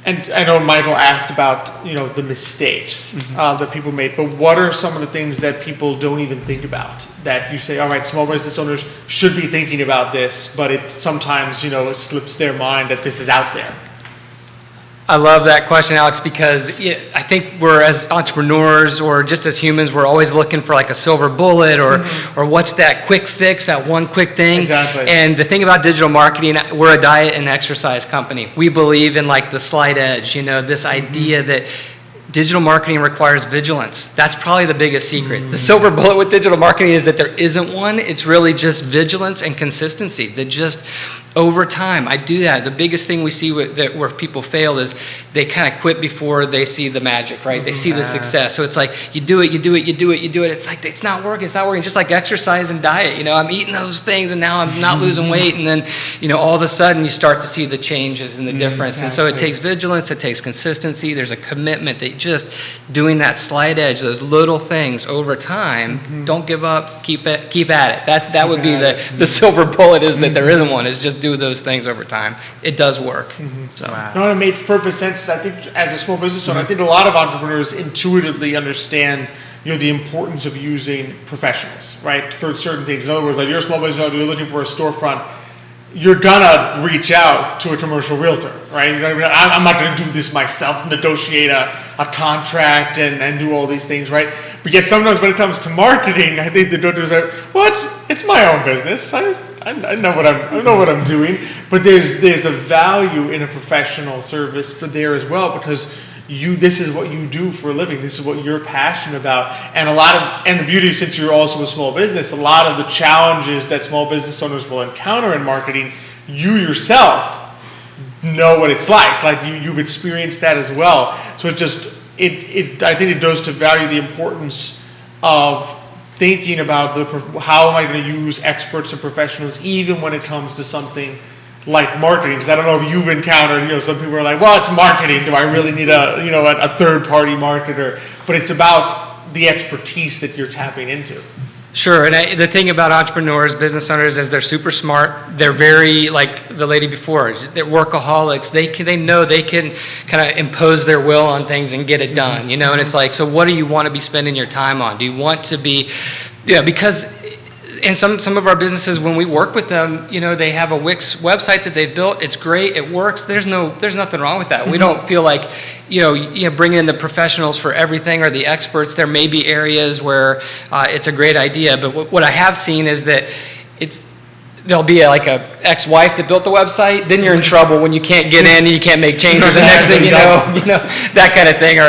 and I know Michael asked about, the mistakes that people made, but what are some of the things that people don't even think about that you say, all right, small business owners should be thinking about this, but it sometimes, it slips their mind that this is out there? I love that question, Alex, because I think we're, as entrepreneurs or just as humans, we're always looking for like a silver bullet or what's that quick fix, that one quick thing. Exactly. And the thing about digital marketing, we're a diet and exercise company. We believe in like the slight edge, this idea that digital marketing requires vigilance. That's probably the biggest secret. The silver bullet with digital marketing is that there isn't one. It's really just vigilance and consistency. That just over time, I do that. The biggest thing we see where people fail is they kind of quit before they see the magic, right? They see the success. So it's like you do it. It's like it's not working. Just like exercise and diet. I'm eating those things and now I'm not losing weight. And then all of a sudden you start to see the changes and the difference. Exactly. And so it takes vigilance. It takes consistency. There's a commitment that just doing that slight edge, those little things over time. Don't give up. Keep at it. That would be the silver bullet. Is that there isn't one. Is just do those things over time. It does work. So. No, it made perfect sense. I think as a small business owner, I think a lot of entrepreneurs intuitively understand the importance of using professionals, right, for certain things. In other words, like you're a small business owner, you're looking for a storefront, you're gonna reach out to a commercial realtor, right? I'm not gonna do this myself, negotiate a contract and do all these things, right? But yet sometimes when it comes to marketing, I think the doctors are, well, it's my own business. I know what I'm doing, but there's a value in a professional service for there as well, because this is what you do for a living. This is what you're passionate about, and the beauty, since you're also a small business, a lot of the challenges that small business owners will encounter in marketing, you yourself know what it's like. Like you've experienced that as well. So it's just I think it goes to value the importance of thinking about how am I going to use experts and professionals, even when it comes to something like marketing. Because I don't know if you've encountered, some people are like, well, it's marketing. Do I really need a third-party marketer? But it's about the expertise that you're tapping into. Sure, and the thing about entrepreneurs, business owners, is they're super smart. They're very, like the lady before, they're workaholics. They know they can kind of impose their will on things and get it done, And it's like, so what do you want to be spending your time on? Do you want to be, because in some of our businesses, when we work with them, they have a Wix website that they've built. It's great. It works. There's nothing wrong with that. We don't feel like, bringing in the professionals for everything or the experts. There may be areas where it's a great idea, but what I have seen is that there'll be like a ex-wife that built the website, then you're in trouble when you can't get in and you can't make changes. The next thing you know, that kind of thing, or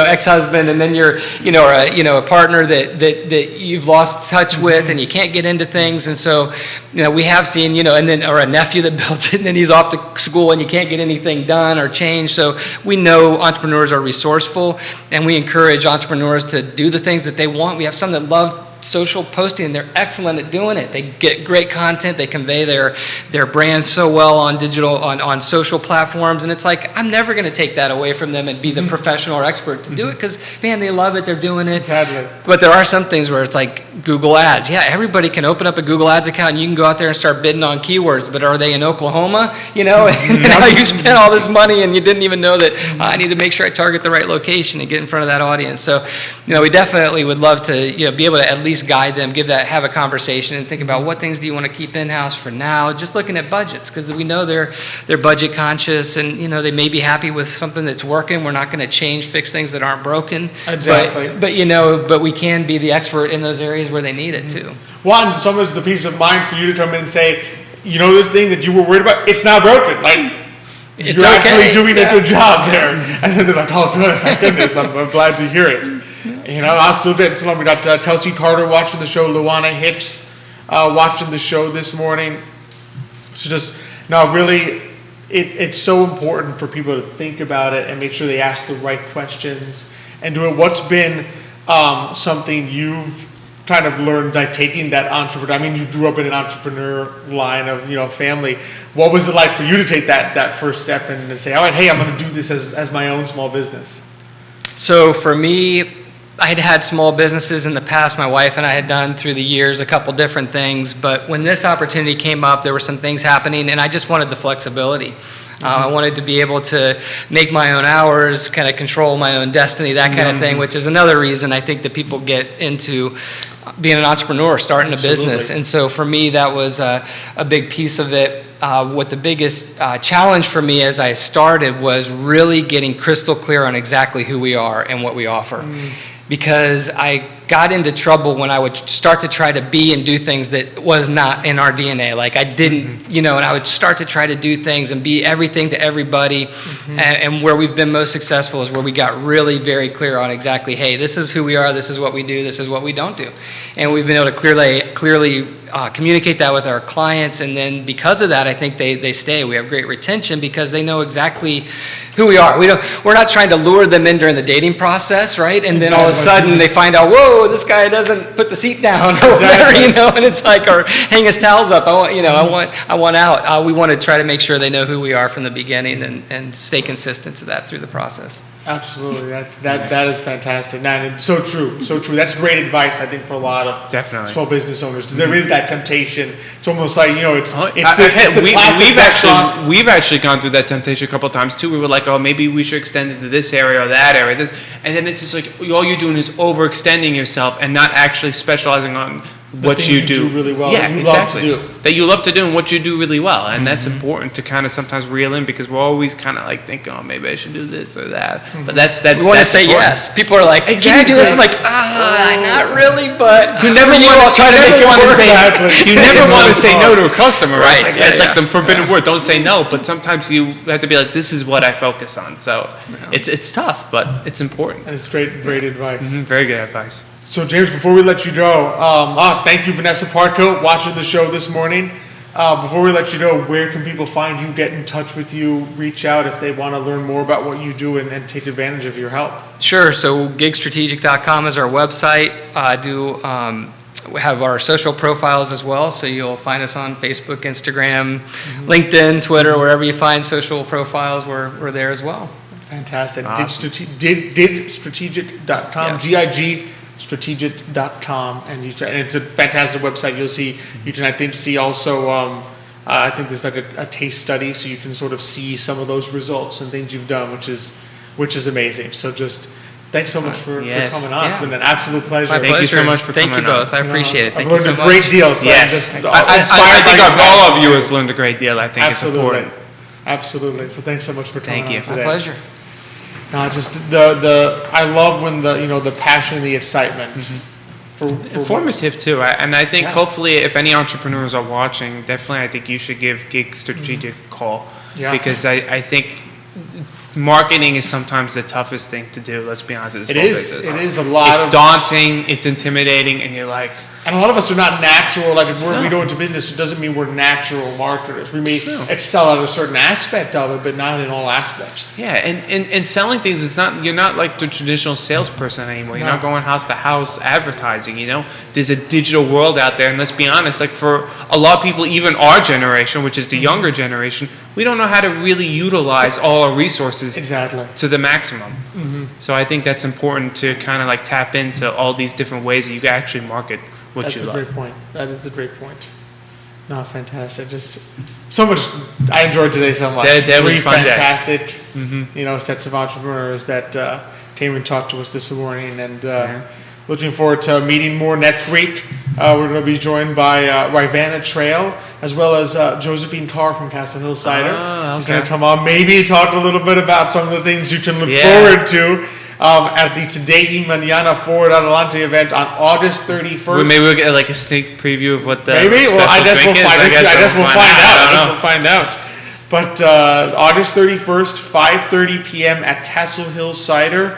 ex-husband, and then you're, a partner that you've lost touch with and you can't get into things. And so, we have seen, and then, or a nephew that built it and then he's off to school and you can't get anything done or changed. So we know entrepreneurs are resourceful and we encourage entrepreneurs to do the things that they want. We have some that love social posting, and they're excellent at doing it. They get great content, they convey their brand so well on digital, on social platforms, and it's like, I'm never going to take that away from them and be the professional or expert to do it, because, man, they love it, they're doing it. Totally. But there are some things where it's like Google Ads. Yeah, everybody can open up a Google Ads account and you can go out there and start bidding on keywords, but are they in Oklahoma? You know, and now you spent all this money and you didn't even know that I need to make sure I target the right location and get in front of that audience. So, you know, we definitely would love to, you know, be able to at least guide them, have a conversation and think about what things do you want to keep in-house for now, just looking at budgets, because we know they're budget conscious, and, you know, they may be happy with something that's working. We're not going to fix things that aren't broken. Exactly. But you know, but we can be the expert in those areas where they need it too. One, sometimes the peace of mind for you to come in and say, you know, this thing that you were worried about, it's not broken. Like, It's you're okay. actually doing a good job there. And then they're like, oh, good, my goodness, I'm glad to hear it. You know, last little bit, so we got Kelsey Carter watching the show, Luana Hicks watching the show this morning. So just, no, really, it's so important for people to think about it and make sure they ask the right questions and do it. What's been something you've kind of learned, like taking that entrepreneur, I mean, you grew up in an entrepreneur line of, you know, family. What was it like for you to take that first step and say, all right, hey, I'm going to do this as my own small business? So for me, I had small businesses in the past. My wife and I had done through the years a couple different things, but when this opportunity came up, there were some things happening, and I just wanted the flexibility. I wanted to be able to make my own hours, kind of control my own destiny, that kind of thing, which is another reason I think that people get into being an entrepreneur, starting a business. And so for me, that was a big piece of it. What the biggest challenge for me as I started was really getting crystal clear on exactly who we are and what we offer. Because I got into trouble when I would start to try to be and do things that was not in our DNA. Like I didn't, you know, and I would start to try to do things and be everything to everybody. And where we've been most successful is where we got really very clear on exactly, hey, this is who we are, this is what we do, this is what we don't do. And we've been able to clearly communicate that with our clients, and then because of that, I think they stay. We have great retention because they know exactly who we are. We're not trying to lure them in during the dating process, right? And then all of a sudden they find out, whoa, this guy doesn't put the seat down or whatever, you know, and it's like, or hang his towels up. I want out. We want to try to make sure they know who we are from the beginning and stay consistent to that through the process. Absolutely, that is fantastic. And so true, so true. That's great advice, I think, for a lot of small business owners. There is that temptation. It's almost like, you know, we've actually gone through that temptation a couple of times too. We were like, oh, maybe we should extend it to this area or that area, and then it's just like all you're doing is overextending yourself and not actually specializing on what you do really well. Yeah, you exactly. love to do. That you love to do and what you do really well, and that's important to kind of sometimes reel in, because we're always kind of like thinking, oh, maybe I should do this or that. But that we want to say important. yes. People are like, exactly. Can you do this? I'm like, not really, but you never want to say no to a customer, right? It's like the forbidden word. Don't say no, but sometimes you have to be like, this is what I focus on. So it's tough, but it's important. And it's great advice. Very good advice. So James, before we let you go, thank you, Vanessa Parkhill, watching the show this morning. Before we let you go, where can people find you, get in touch with you, reach out if they want to learn more about what you do and take advantage of your help? Sure. So gigstrategic.com is our website. We have our social profiles as well, so you'll find us on Facebook, Instagram, LinkedIn, Twitter, wherever you find social profiles, we're there as well. Fantastic. Awesome. Digstrategic.com, GIG. strategic.com, and it's a fantastic website. You'll see, you can, I think, see also, I think there's like a case study, so you can sort of see some of those results and things you've done, which is amazing. So just thanks so much for coming on. It's been an absolute pleasure. Thank you so much for coming on. Thank you both. I appreciate it. Thank you so much. I've learned a great deal. So yes. I think all of you has learned a great deal. I think it's important. Absolutely. So thanks so much for coming on today. My pleasure. No, just I love when the passion and the excitement. For informative too, and I think hopefully if any entrepreneurs are watching, definitely I think you should give Gig Strategic a call, because I think marketing is sometimes the toughest thing to do. Let's be honest. It is. It is a lot. It's daunting. It's intimidating, and you're like. And a lot of us are not natural. Like if we go into business, it doesn't mean we're natural marketers. We may excel at a certain aspect of it, but not in all aspects. Yeah, and selling things is not. You're not like the traditional salesperson anymore. You're not going house to house advertising. There's a digital world out there, and let's be honest. Like for a lot of people, even our generation, which is the younger generation, we don't know how to really utilize all our resources to the maximum. So I think that's important to kind of like tap into all these different ways that you can actually market. That's a great point. That is a great point. No, fantastic. Just so much. I enjoyed today so much. That was fun fantastic. Sets of entrepreneurs that came and talked to us this morning, and looking forward to meeting more next week. We're going to be joined by Rivana Trail, as well as Josephine Carr from Castle Hill Cider. He's going to come on, maybe talk a little bit about some of the things you can look forward to. At the Today y Mañana Forward Adelante event on August 31st. Maybe we'll get like a sneak preview of what the I guess we'll find out. But August 31st, 5:30 p.m. at Castle Hill Cider.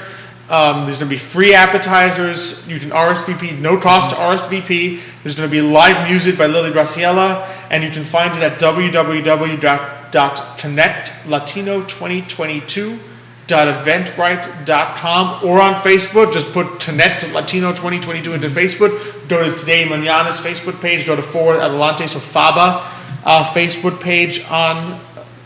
There's going to be free appetizers. You can RSVP, no cost to RSVP. There's going to be live music by Lily Graciela, and you can find it at www.connectlatino2022.eventbrite.com or on Facebook. Just put Connect Latino 2022 into Facebook. Go to Today Mañana's Facebook page. Go to Forward Adelante, so FABA Facebook page on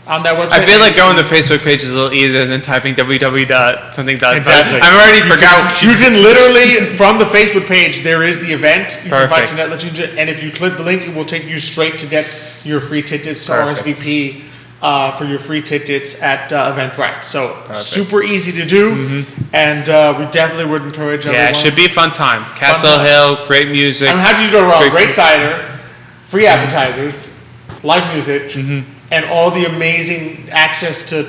that website. I feel like going to the Facebook page is a little easier than typing www.something. Exactly. I've already forgot. You can literally, from the Facebook page, there is the event. You can find Connect Latino, and if you click the link, it will take you straight to get your free tickets, RSVP. For your free tickets at Eventbrite. So super easy to do, and we definitely would encourage everyone. Yeah, it should be a fun time. Castle Hill, great music. And how do you go wrong? Great cider, free appetizers, live music, and all the amazing access to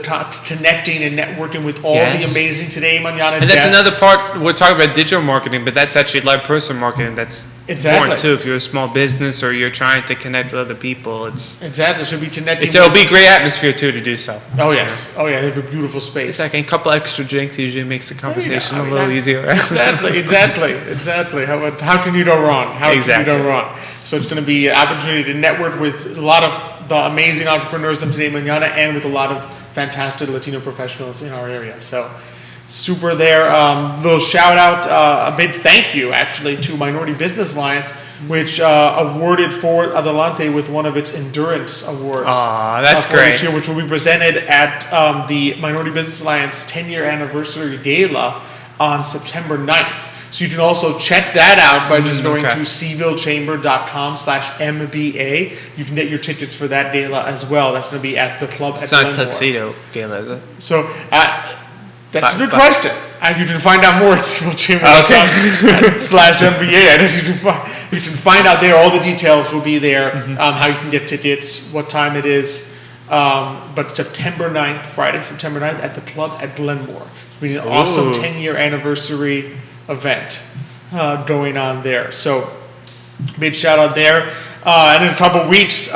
connecting and networking with all the amazing Today Mañana And that's guests. another part. We're talking about digital marketing, but that's actually live person marketing. That's important too. If you're a small business or you're trying to connect with other people, should be connecting. It'll be a great atmosphere too to do so. Oh yes, they have a beautiful space. It's like a couple extra drinks usually makes the conversation a little easier. Right? Exactly. How can you go wrong? How can you go wrong? So it's going to be an opportunity to network with a lot of the amazing entrepreneurs on Today Mañana and with a lot of fantastic Latino professionals in our area. So super there. Little shout out, a big thank you actually to Minority Business Alliance, which awarded Forward Adelante with one of its Endurance Awards. That's great. This year, which will be presented at the Minority Business Alliance 10-year anniversary gala on September 9th. So you can also check that out by just going to CVilleChamber.com/MBA. You can get your tickets for that gala as well. That's going to be at the club at Glenmore. It's not tuxedo gala, is it? So that's a good question. And you can find out more at CVilleChamber.com/MBA. I guess you can find out there. All the details will be there. How you can get tickets, what time it is. But September 9th, Friday, September 9th at the club at Glenmore. It's been an awesome 10-year anniversary event going on there. So big shout out there. And in a couple of weeks,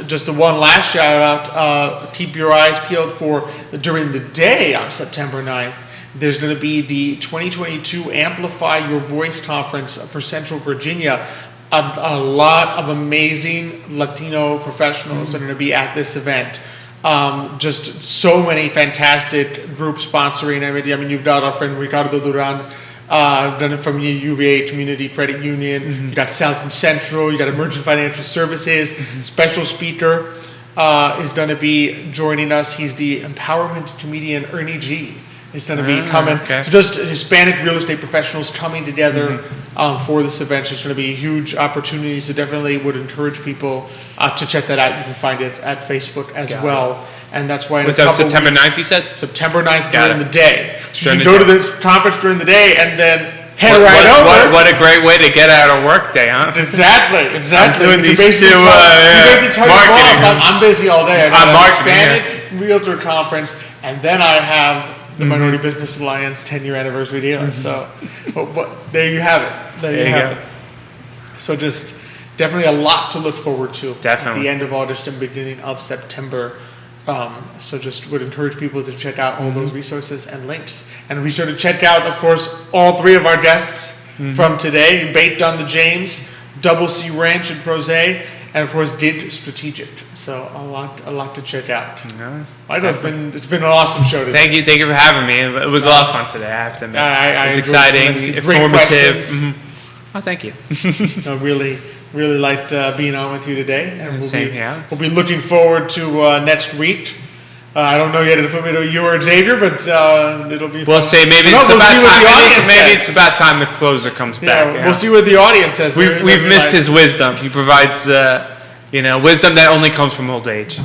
just one last shout out, keep your eyes peeled for during the day on September 9th. There's going to be the 2022 Amplify Your Voice Conference for Central Virginia. A lot of amazing Latino professionals are going to be at this event. Just so many fantastic groups sponsoring it. I mean, you've got our friend Ricardo Duran, done it from UVA Community Credit Union. You got South and Central. You got Emergent Financial Services. Special speaker is going to be joining us. He's the empowerment comedian Ernie G. Is going to be coming. So just Hispanic real estate professionals coming together for this event. So it's going to be huge opportunities. So definitely would encourage people to check that out. You can find it at Facebook as well. And that's why in was that September 9th, you said? September 9th during the day. So you can go to this conference during the day and then head over. What a great way to get out of work day, huh? Exactly. I'm doing these two you basically tell your boss, I'm busy all day. I'm marketing. Hispanic Realtor Conference, and then I have the Minority Business Alliance 10-year anniversary deal. So there you have it. There you have it. So just definitely a lot to look forward to. Definitely. At the end of August and beginning of September. So just would encourage people to check out all those resources and links. And be sure to check out, of course, all three of our guests from today. Bait Done the James, Double C Ranch and Prose, and of course Did Strategic. So a lot to check out. It's been an awesome show today. Thank you for having me. It was a lot of fun today, I have to admit. It was exciting, informative. Oh, thank you. I really liked being on with you today. And we'll be looking forward to next week. I don't know yet if it'll be you or Xavier, but it'll be. We'll see. Maybe it's about time the closer comes back. We'll see what the audience says. We've missed his wisdom. He provides, wisdom that only comes from old age.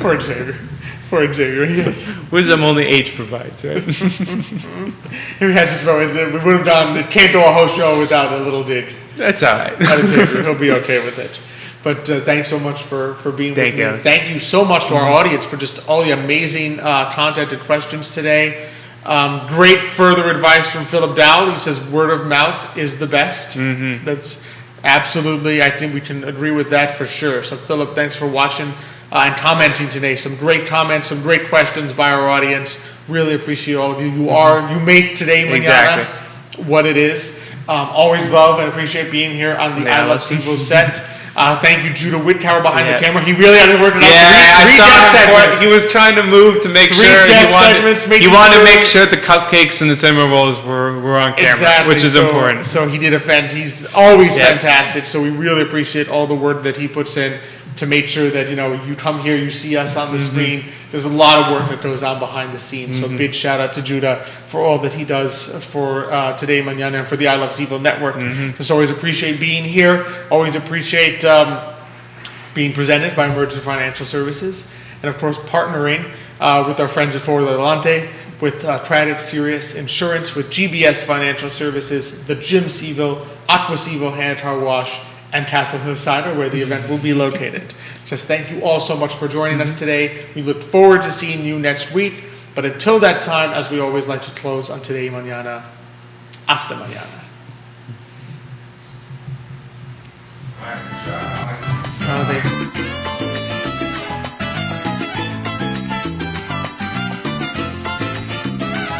Poor Xavier, yes. Wisdom only age provides, right? If we had to throw it, we would have done. Can't do a whole show without a little dig. That's all right. Xavier, he'll be okay with it. But thanks so much for being with me. Thank you so much to our audience for just all the amazing content and questions today. Great further advice from Philip Dowell. He says word of mouth is the best. That's absolutely, I think we can agree with that for sure. So Philip, thanks for watching and commenting today. Some great comments, some great questions by our audience. Really appreciate all of you. You make today Mañana what it is. Always love and appreciate being here on the I Love CVille set. Thank you, Judah Whitcower behind the camera. He really had to work it out. Three guest segments. He was trying to move to make sure he wanted to make sure the cupcakes and the cinnamon rolls were on camera, which is important. So he did he's always fantastic. So we really appreciate all the work that he puts in to make sure that you come here, you see us on the screen. There's a lot of work that goes on behind the scenes. So big shout out to Judah for all that he does for Today Mañana and for the I Love CVille Network. Just always appreciate being here. Always appreciate being presented by Emergent Financial Services, and of course partnering with our friends at Adelante, with Craddock Serious Insurance, with GBS Financial Services, the Gym CVille, Aqua CVille Hand Car Wash, and Castle Hill Cider, where the event will be located. Just thank you all so much for joining us today. We look forward to seeing you next week. But until that time, as we always like to close on Today Mañana, hasta mañana. They